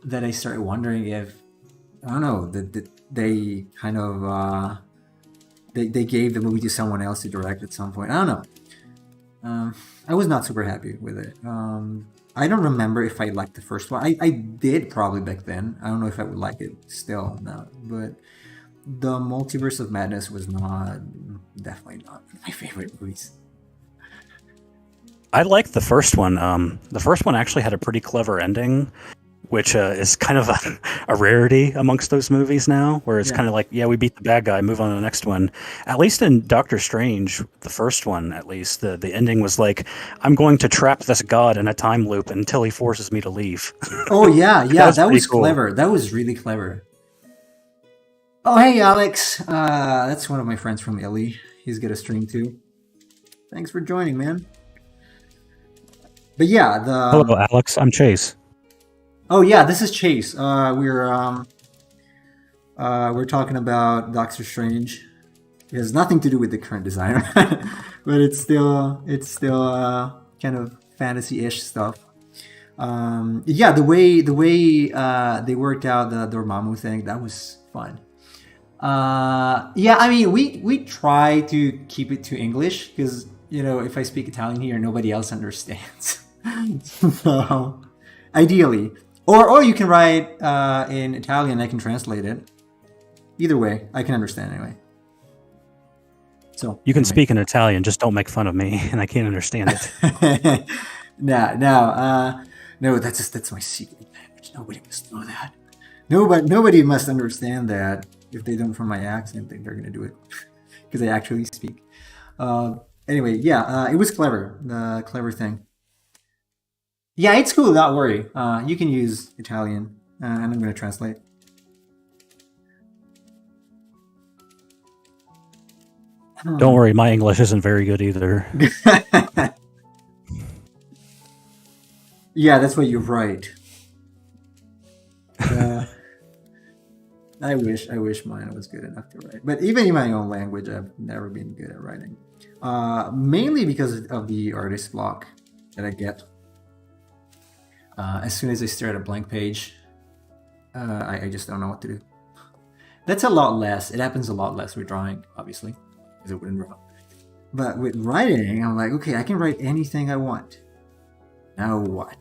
that I started wondering if, I don't know, that they kind of they gave the movie to someone else to direct at some point. I don't know. I was not super happy with it. I don't remember if I liked the first one. I did probably back then. I don't know if I would like it still now, but the Multiverse of Madness was definitely not my favorite movies. I like the first one. The first one actually had a pretty clever ending, which is kind of a rarity amongst those movies now, where it's kind of like, yeah, we beat the bad guy, move on to the next one. At least in Doctor Strange, the first one, at least, the ending was like, I'm going to trap this god in a time loop until he forces me to leave. Oh, yeah, that was cool. Clever. That was really clever. Oh, hey, Alex. That's one of my friends from Italy. He's got a stream, too. Thanks for joining, man. But yeah, Hello, Alex. I'm Chase. Oh yeah, this is Chase. We're talking about Doctor Strange. It has nothing to do with the current designer, but it's still kind of fantasy-ish stuff. Yeah, the way they worked out the Dormammu thing, that was fun. Yeah, I mean, we try to keep it to English because, you know, if I speak Italian here, nobody else understands. So, ideally. Or you can write in Italian, I can translate it. Either way, I can understand anyway. So you can speak in Italian, just don't make fun of me, and I can't understand it. No, that's my secret language. Nobody must know that. Nobody must understand that. If they don't from my accent, they're gonna do it because I actually speak. Anyway, yeah, it was clever. The clever thing. Yeah, it's cool. Don't worry. You can use Italian, and I'm going to translate. Don't worry, my English isn't very good either. Yeah, that's what you're right. I wish mine was good enough to write. But even in my own language, I've never been good at writing. Mainly because of the artist block that I get. As soon as I stare at a blank page, I just don't know what to do. That's a lot less. It happens a lot less with drawing, obviously, because it wouldn't draw. But with writing, I'm like, okay, I can write anything I want. Now what?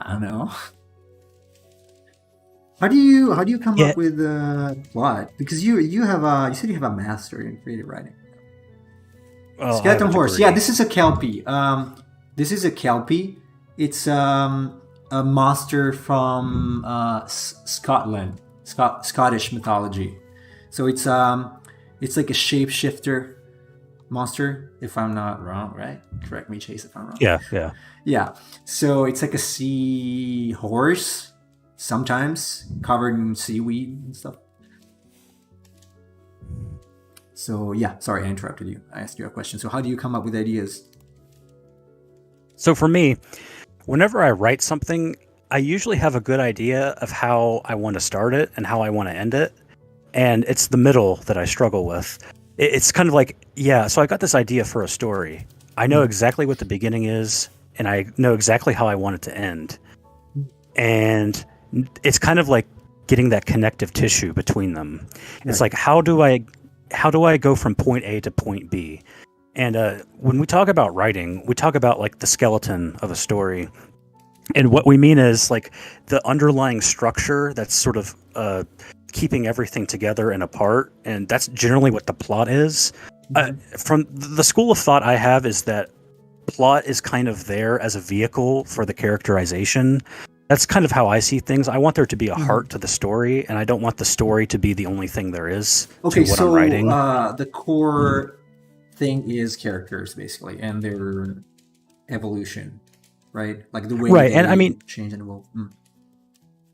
I don't know. How do you come up with a plot? Because you said you have a master in creative writing. Well, Skeleton Horse. Yeah, this is a Kelpie. This is a Kelpie. It's a monster from Scotland, Scottish mythology. So it's like a shapeshifter monster, if I'm not wrong, right? Correct me, Chase, if I'm wrong. Yeah. So it's like a sea horse, sometimes covered in seaweed and stuff. So yeah, sorry, I interrupted you. I asked you a question. So how do you come up with ideas? So for me, whenever I write something, I usually have a good idea of how I want to start it and how I want to end it. And it's the middle that I struggle with. It's kind of like, so I got this idea for a story. I know exactly what the beginning is, and I know exactly how I want it to end. And it's kind of like getting that connective tissue between them. Right. It's like, how do I go from point A to point B? And when we talk about writing, we talk about like the skeleton of a story. And what we mean is like the underlying structure that's sort of keeping everything together and apart. And that's generally what the plot is. From the school of thought I have is that plot is kind of there as a vehicle for the characterization. That's kind of how I see things. I want there to be a heart to the story, and I don't want the story to be the only thing there is to what I'm writing. The core thing is characters, basically, and their evolution, right? Like the way they change and evolve.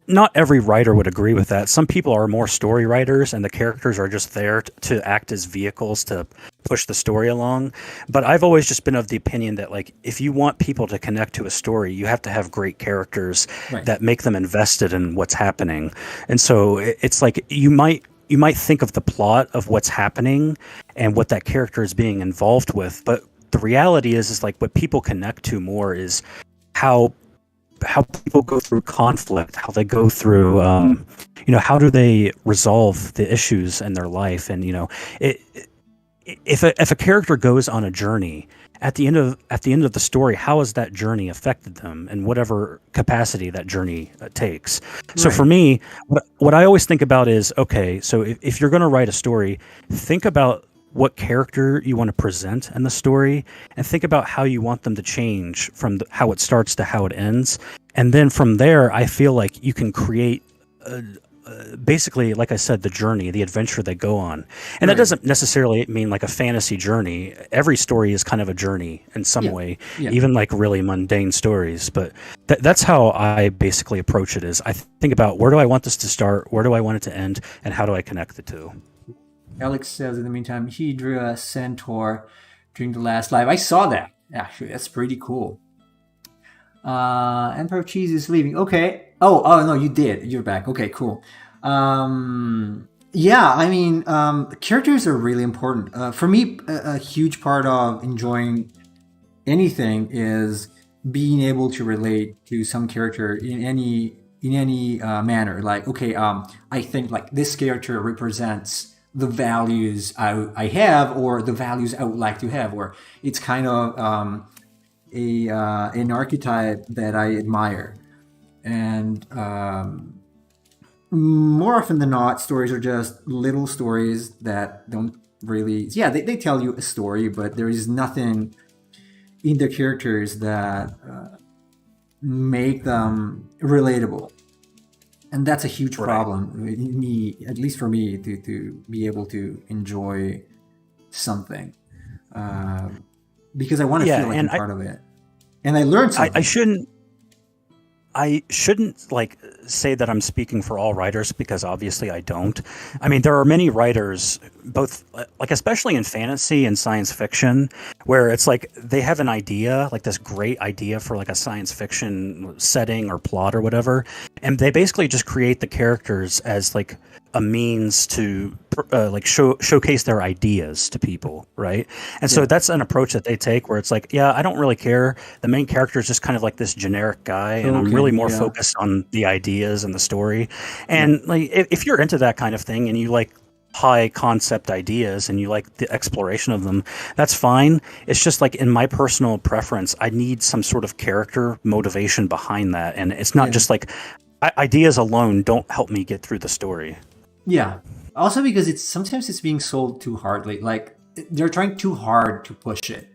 Not every writer would agree with that. Some people are more story writers, and the characters are just there to act as vehicles to push the story along. But I've always just been of the opinion that, like, if you want people to connect to a story, you have to have great characters that make them invested in what's happening. And so it's like you might think of the plot of what's happening and what that character is being involved with, but the reality is like what people connect to more is how people go through conflict, how they go through, how do they resolve the issues in their life. And, if a character goes on a journey at the end of the story, how has that journey affected them in whatever capacity that journey takes? So Right. for me, what I always think about is, okay, so if you're going to write a story, think about what character you want to present in the story, and think about how you want them to change from how it starts to how it ends. And then from there, I feel like you can create basically, like I said, the journey, the adventure they go on. And that Right. doesn't necessarily mean like a fantasy journey. Every story is kind of a journey in some Yeah. way, Yeah. even like really mundane stories. But that's how I basically approach it. Is I think about, where do I want this to start? Where do I want it to end? And how do I connect the two? Alex says in the meantime, he drew a centaur during the last live. I saw that. Actually, that's pretty cool. Emperor Cheese is leaving. Okay. Oh no, you did. You're back. Okay, cool. Yeah, I mean, characters are really important. For me, a huge part of enjoying anything is being able to relate to some character in any manner. Like, okay, I think like this character represents the values I have, or the values I would like to have, or it's kind of an archetype that I admire. And more often than not, stories are just little stories that don't really, yeah, they tell you a story, but there is nothing in the characters that make them relatable. And that's a huge problem in me, at least for me, to be able to enjoy something, because I want to feel like I'm part of it, and I learned something. I shouldn't like say that I'm speaking for all writers, because obviously I don't. I mean, there are many writers, both like especially in fantasy and science fiction, where it's like they have an idea, like this great idea for like a science fiction setting or plot or whatever, and they basically just create the characters as like a means to like showcase their ideas to people, right? And so that's an approach that they take, where it's like, yeah, I don't really care. The main character is just kind of like this generic guy, and I'm really more focused on the ideas and the story. And like, if you're into that kind of thing and you like high concept ideas and you like the exploration of them, that's fine. It's just like, in my personal preference, I need some sort of character motivation behind that, and it's not just like ideas alone don't help me get through the story. Yeah. Also because sometimes it's being sold too hardly. Like they're trying too hard to push it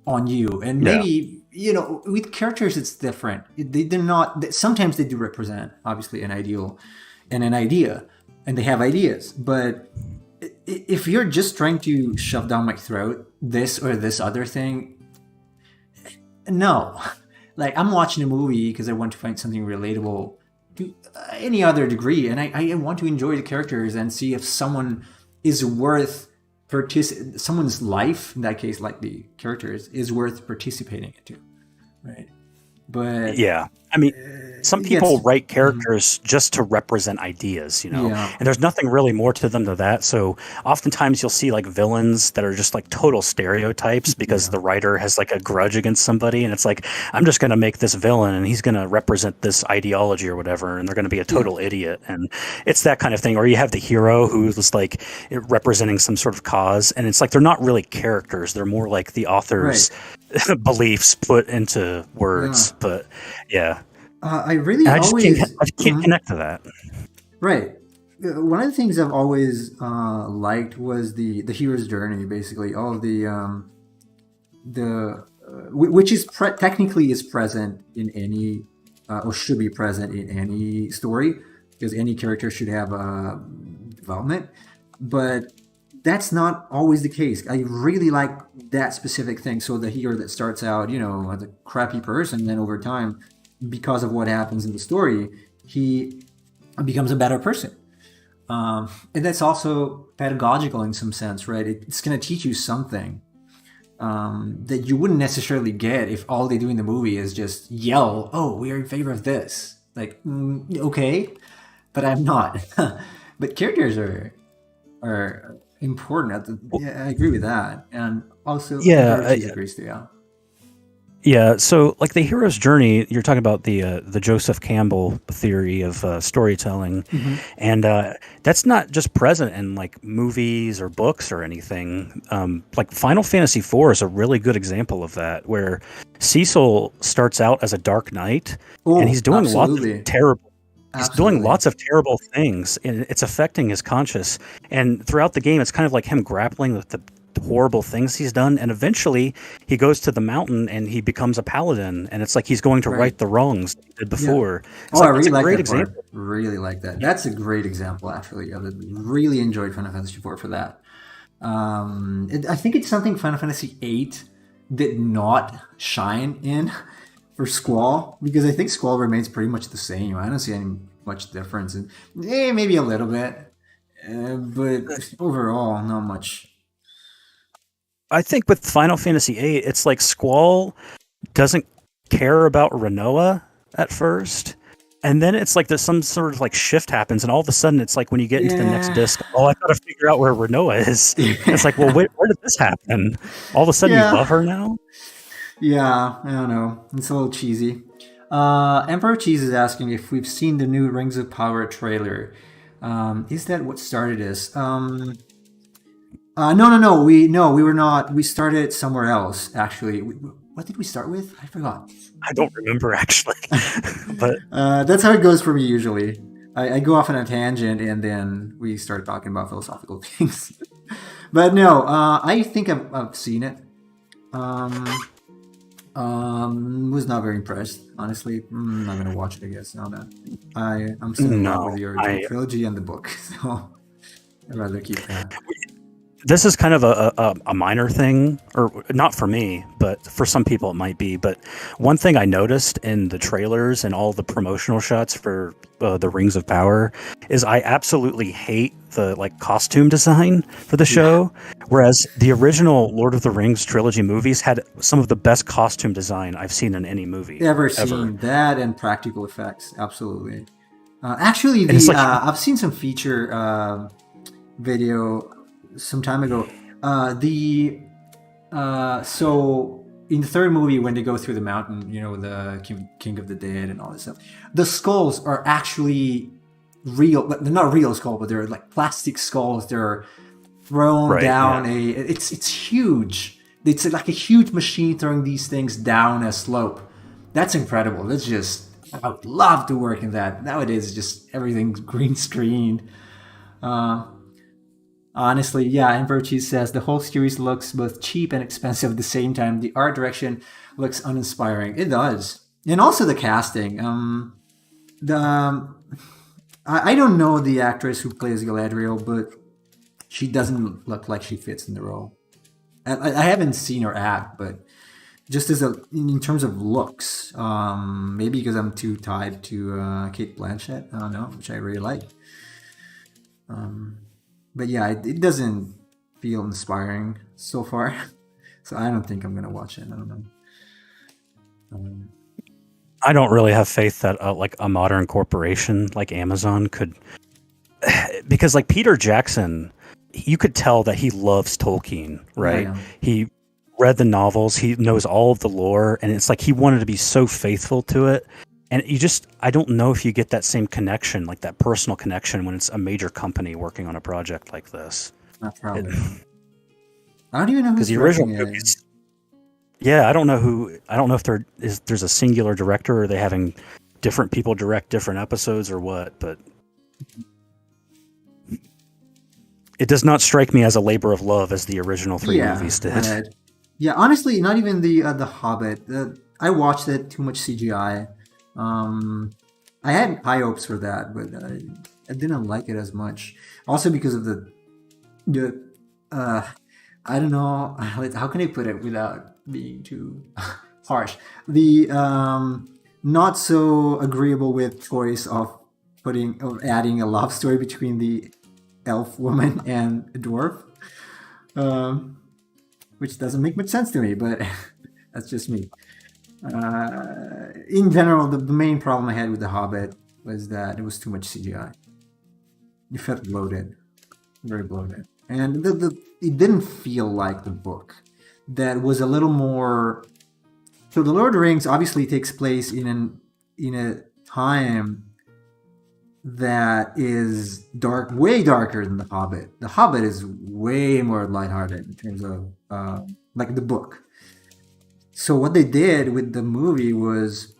on you. And maybe, with characters it's different. They're not, sometimes they do represent obviously an ideal and an idea, and they have ideas. But if you're just trying to shove down my throat this or this other thing, no. Like, I'm watching a movie because I want to find something relatable to any other degree, and I want to enjoy the characters and see if someone is worth someone's life, in that case like the characters, is worth participating into, right? But yeah, I mean, some people write characters just to represent ideas, and there's nothing really more to them than that. So oftentimes you'll see like villains that are just like total stereotypes because the writer has like a grudge against somebody, and it's like, I'm just going to make this villain and he's going to represent this ideology or whatever, and they're going to be a total idiot. And it's that kind of thing. Or you have the hero who's like representing some sort of cause, and it's like, they're not really characters. They're more like the author's beliefs put into words. But I can't connect to that. Right. One of the things I've always liked was the hero's journey, basically. All of which is technically is present in any, or should be present in any story, because any character should have a development. But that's not always the case. I really like that specific thing. So the hero that starts out, as a crappy person, then over time, because of what happens in the story, he becomes a better person. And that's also pedagogical in some sense, right? It's going to teach you something that you wouldn't necessarily get if all they do in the movie is just yell, "Oh, we are in favor of this." Like, okay, but I'm not. But characters are important. I agree with that, and also agrees too. Yeah, so like the hero's journey, you're talking about the Joseph Campbell theory of storytelling, Hmm. and that's not just present in like movies or books or anything. Like Final Fantasy IV is a really good example of that, where Cecil starts out as a dark knight, and Oh, absolutely. he's doing Absolutely. lots of terrible things, and it's affecting his conscious. And throughout the game, it's kind of like him grappling with the horrible things he's done, and eventually he goes to the mountain and he becomes a paladin, and it's like he's going to Right. right the wrongs that he did Yeah. before. It's Oh, I like that's really a like great that part. example. Really like that. Yeah. That's a great example, actually. I really enjoyed Final Fantasy IV for that. I think it's something Final Fantasy VIII did not shine in for Squall, because I think Squall remains pretty much the same. I don't see any much difference. Maybe a little bit, but overall, not much. I think with Final Fantasy VIII, it's like Squall doesn't care about Renoa at first. And then it's like there's some sort of like shift happens, and all of a sudden it's like when you get into the next Yeah. disc, oh, I gotta figure out where Renoa is. And it's like, well, Yeah. where did this happen? All of a sudden you Yeah. love her now? Yeah, I don't know. It's a little cheesy. Emperor Cheese is asking if we've seen the new Rings of Power trailer. Is that what started this? No, no, no. We were not. We started somewhere else. Actually, what did we start with? I forgot. I don't remember actually. But That's how it goes for me usually. I go off on a tangent and then we start talking about philosophical things. But no, I think I've seen it. Um, was not very impressed, honestly. Not gonna watch it, I guess. No, no. I'm still in love with no, the original trilogy and the book, so I'd rather keep that. this is kind of a minor thing, or not for me, but for some people it might be. But one thing I noticed in the trailers and all the promotional shots for the Rings of Power is I absolutely hate the like costume design for the show, whereas the original Lord of the Rings trilogy movies had some of the best costume design I've seen in any movie Ever ever. seen that and practical effects? Absolutely. Actually, And it's the like, I've seen some feature video some time ago. The So in the third movie, when they go through the mountain, the King of the Dead and all this stuff, the skulls are actually real. But they're not real skulls, but they're like plastic skulls. They're thrown right, down yeah. It's huge. It's like a huge machine throwing these things down a slope. That's incredible. That's just, I would love to work in that. Nowadays, it's just everything's green screened. Honestly, yeah, and Virtue says the whole series looks both cheap and expensive at the same time. The art direction looks uninspiring. It does. And also the casting. The I don't know the actress who plays Galadriel, but she doesn't look like she fits in the role. I haven't seen her act, but just in terms of looks, maybe because I'm too tied to Kate Blanchett. I don't know, which I really like. But yeah, it doesn't feel inspiring so far. So I don't think I'm gonna watch it. I don't know. I don't really have faith that like a modern corporation like Amazon could, because like Peter Jackson, you could tell that he loves Tolkien, right? Yeah. He read the novels, he knows all of the lore, and it's like he wanted to be so faithful to it. And I don't know if you get that same connection, like that personal connection, when it's a major company working on a project like this. Not probably. I don't even know Because who's the original directing it. movies, yeah, I don't know if there's a singular director, or are they having different people direct different episodes or what, but it does not strike me as a labor of love as the original three movies did. Yeah, honestly, not even the Hobbit. I watched it, too much CGI. I had high hopes for that, but I didn't like it as much. Also because of the I don't know how can I put it without being too harsh. The not so agreeable with choice of adding a love story between the elf woman and a dwarf, which doesn't make much sense to me, but that's just me. In general, the main problem I had with The Hobbit was that it was too much CGI. It felt bloated, very bloated, and it didn't feel like the book. That was a little more So the Lord of the Rings obviously takes place in a time that is dark, way darker than The Hobbit. The Hobbit is way more lighthearted in terms of like the book. So what they did with the movie was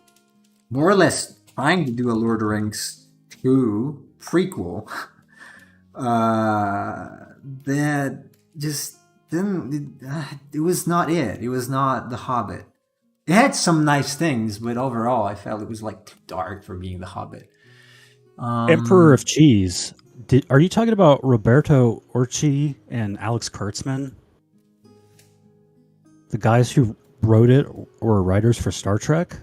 more or less trying to do a Lord of the Rings 2 prequel that just didn't. It was not it. It was not The Hobbit. It had some nice things, but overall, I felt it was like too dark for being The Hobbit. Emperor of Cheese. Are you talking about Roberto Orci and Alex Kurtzman? The guys who wrote it were writers for Star Trek?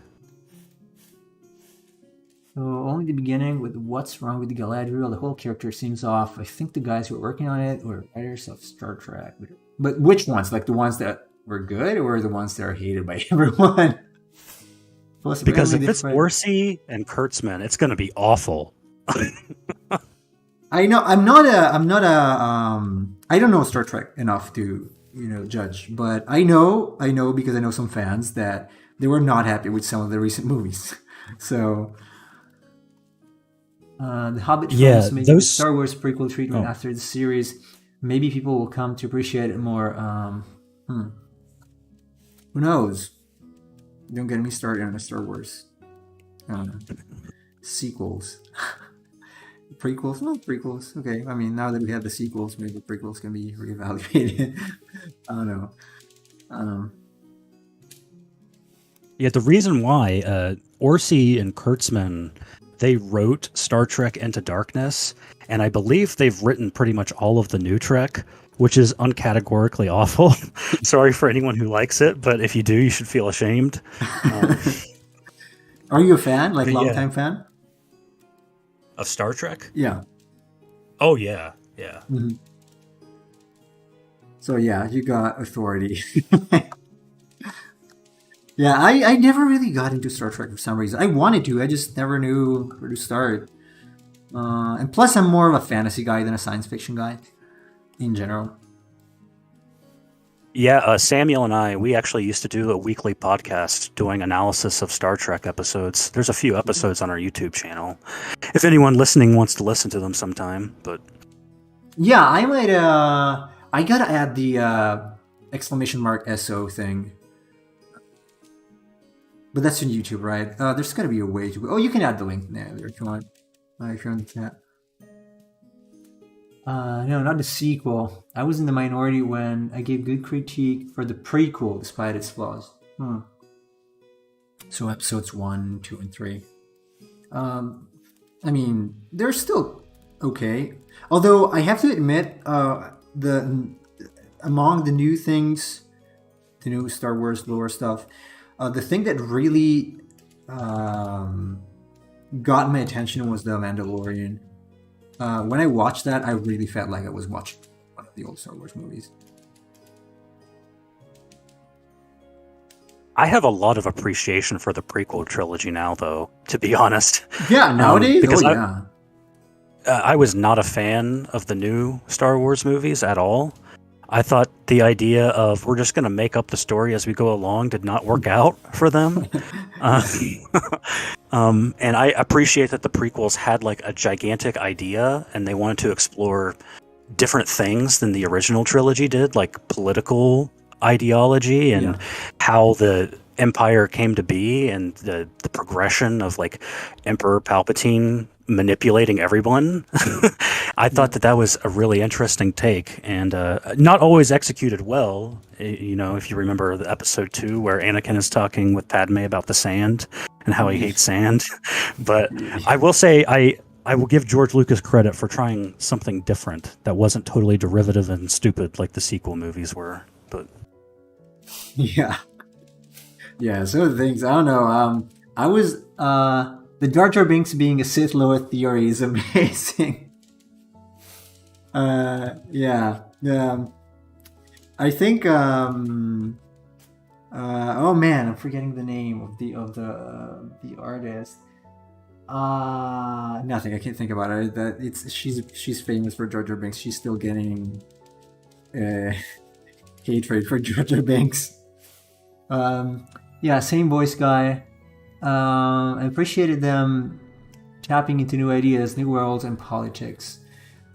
So only the beginning with What's Wrong with Galadriel, the whole character seems off. I think the guys who were working on it were writers of Star Trek. But which ones? Like the ones that were good or the ones that are hated by everyone? Because if it's Orci and Kurtzman, it's going to be awful. I know I don't know Star Trek enough to judge, but I know because I know some fans that they were not happy with some of the recent movies. So the Hobbit films make the Star Wars prequel treatment after the series. Maybe people will come to appreciate it more. Who knows? Don't get me started on the Star Wars sequels. Prequels? No, prequels. Okay. I mean, now that we have the sequels, maybe the prequels can be reevaluated. I don't know. Yeah, the reason why Orci and Kurtzman, they wrote Star Trek Into Darkness, and I believe they've written pretty much all of the new Trek, which is uncategorically awful. Sorry for anyone who likes it, but if you do, you should feel ashamed. Are you a fan? Like, long-time fan? Of Star Trek? Yeah. Oh, yeah. Yeah. Mm-hmm. So, yeah, you got authority. Yeah, I never really got into Star Trek for some reason. I wanted to, I just never knew where to start. And plus, I'm more of a fantasy guy than a science fiction guy in general. Yeah, Samuel and I, we actually used to do a weekly podcast doing analysis of Star Trek episodes. There's a few episodes on our YouTube channel. If anyone listening wants to listen to them sometime, but... Yeah, I might, I gotta add the exclamation mark SO thing. But that's on YouTube, right? There's gotta be a way to... Oh, you can add the link there if you want. If you're on the chat. No, not the sequel. I was in the minority when I gave good critique for the prequel, despite its flaws. So episodes 1, 2, and 3. I mean, they're still okay. Although I have to admit, among the new things, the new Star Wars lore stuff, the thing that really got my attention was The Mandalorian. When I watched that, I really felt like I was watching one of the old Star Wars movies. I have a lot of appreciation for the prequel trilogy now, though, to be honest. Yeah, nowadays? Because I was not a fan of the new Star Wars movies at all. I thought the idea of we're just going to make up the story as we go along did not work out for them. And I appreciate that the prequels had like a gigantic idea and they wanted to explore different things than the original trilogy did, like political ideology and how the Empire came to be and the progression of like Emperor Palpatine manipulating everyone. I thought that was a really interesting take and not always executed well. You know, if you remember the episode 2 where Anakin is talking with Padme about the sand and how he hates sand. But I will say I will give George Lucas credit for trying something different that wasn't totally derivative and stupid like the sequel movies were. But yeah, some of the things I don't know. I was the Jar Jar Binks being a Sith Lord theory is amazing. Yeah. I think. Oh man, I'm forgetting the name of the artist. Nothing. I can't think about it. She's famous for Jar Jar Binks. She's still getting hatred for Jar Jar Binks. Yeah, same voice guy. I appreciated them tapping into new ideas, new worlds, and politics.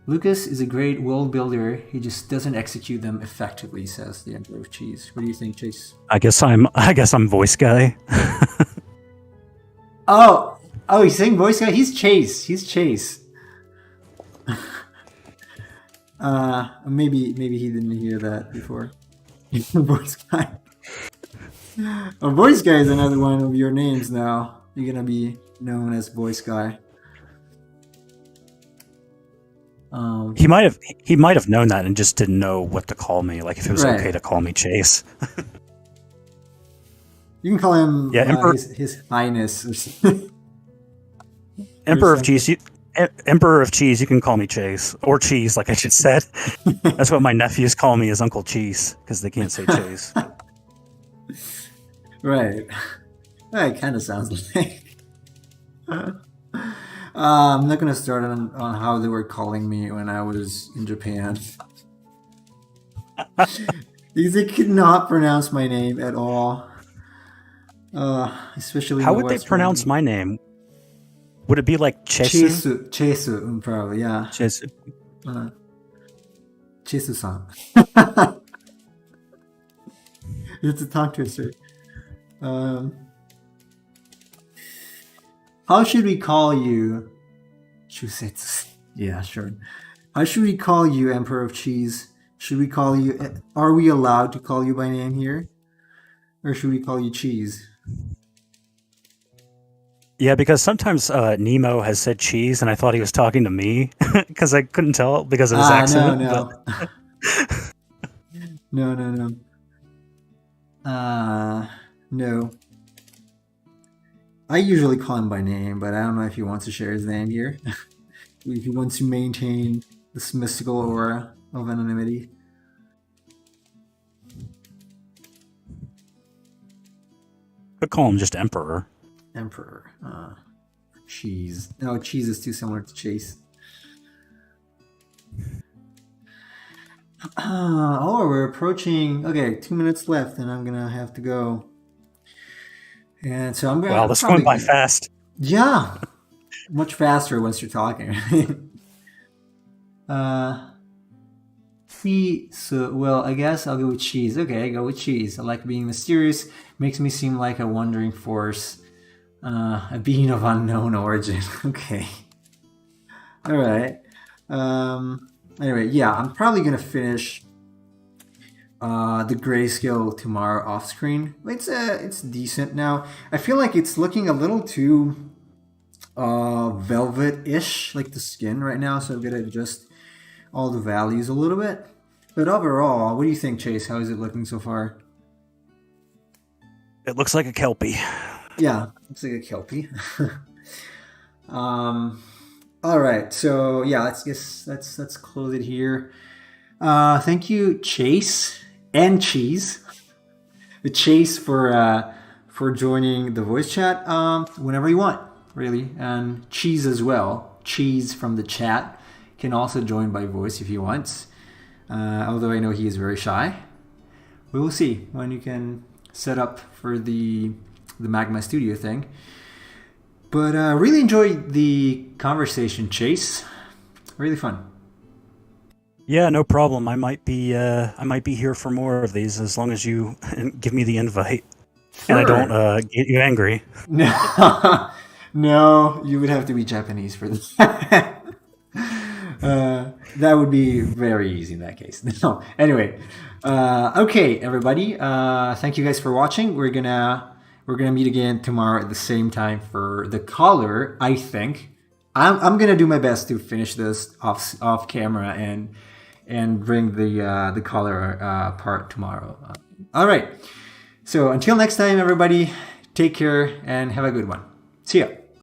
Lucas is a great world builder. He just doesn't execute them effectively, says the Emperor of Cheese. What do you think, Chase? I guess I'm voice guy. Oh, he's saying voice guy. He's Chase. He's Chase. Maybe he didn't hear that before. Voice guy. Oh, voice guy is another one of your names now. You're gonna be known as voice guy. He might have known that and just didn't know what to call me. Like if it was Right. okay to call me Chase. You can call him his Highness or something. Emperor of Cheese. Emperor of Cheese. You can call me Chase or Cheese, like I just said. That's what my nephews call me, is Uncle Cheese, because they can't say Chase. Right. That kind of sounds like. I'm not gonna start on how they were calling me when I was in Japan. Because they could not pronounce my name at all. Especially How would they pronounce my name? Would it be like Chesu? Chesu, probably, yeah. Chesu. Chesu-san. It's a tongue twister. How should we call you? Chusetsu. Yeah, sure. How should we call you, Emperor of Cheese? Should we call you? Are we allowed to call you by name here, or should we call you Cheese? Yeah, because sometimes Nemo has said cheese, and I thought he was talking to me because I couldn't tell because of his accent. No. No. No. I usually call him by name, but I don't know if he wants to share his name here. If he wants to maintain this mystical aura of anonymity. Could call him just Emperor. Emperor. Cheese. No, cheese is too similar to Chase. We're approaching. Okay, 2 minutes left, and I'm gonna have to go. And so I'm gonna. Wow, this went by fast. Yeah, much faster once you're talking. Well, I guess I'll go with cheese. Okay, go with cheese. I like being mysterious. Makes me seem like a wandering force. A being of unknown origin. Okay. All right. Anyway, yeah, I'm probably gonna finish the Grayscale tomorrow off screen. It's decent now. I feel like it's looking a little too velvet-ish, like the skin right now. So I'm gonna adjust all the values a little bit. But overall, what do you think, Chase? How is it looking so far? It looks like a Kelpie. Yeah, looks like a Kelpie. All right, so yeah, let's close it here. Thank you, Chase and Cheese. The Chase for joining the voice chat whenever you want, really, and Cheese as well. Cheese from the chat can also join by voice if he wants. Although I know he is very shy. We will see when you can set up for the Magma Studio thing. But really enjoyed the conversation, Chase. Really fun. Yeah, no problem. I might be here for more of these as long as you give me the invite. Sure. And I don't get you angry. No, no, you would have to be Japanese for this. That would be very easy in that case. No, anyway, okay, everybody. Thank you guys for watching. We're gonna meet again tomorrow at the same time for the caller. I think I'm gonna do my best to finish this off camera and bring the caller part tomorrow. All right. So until next time, everybody, take care and have a good one. See ya.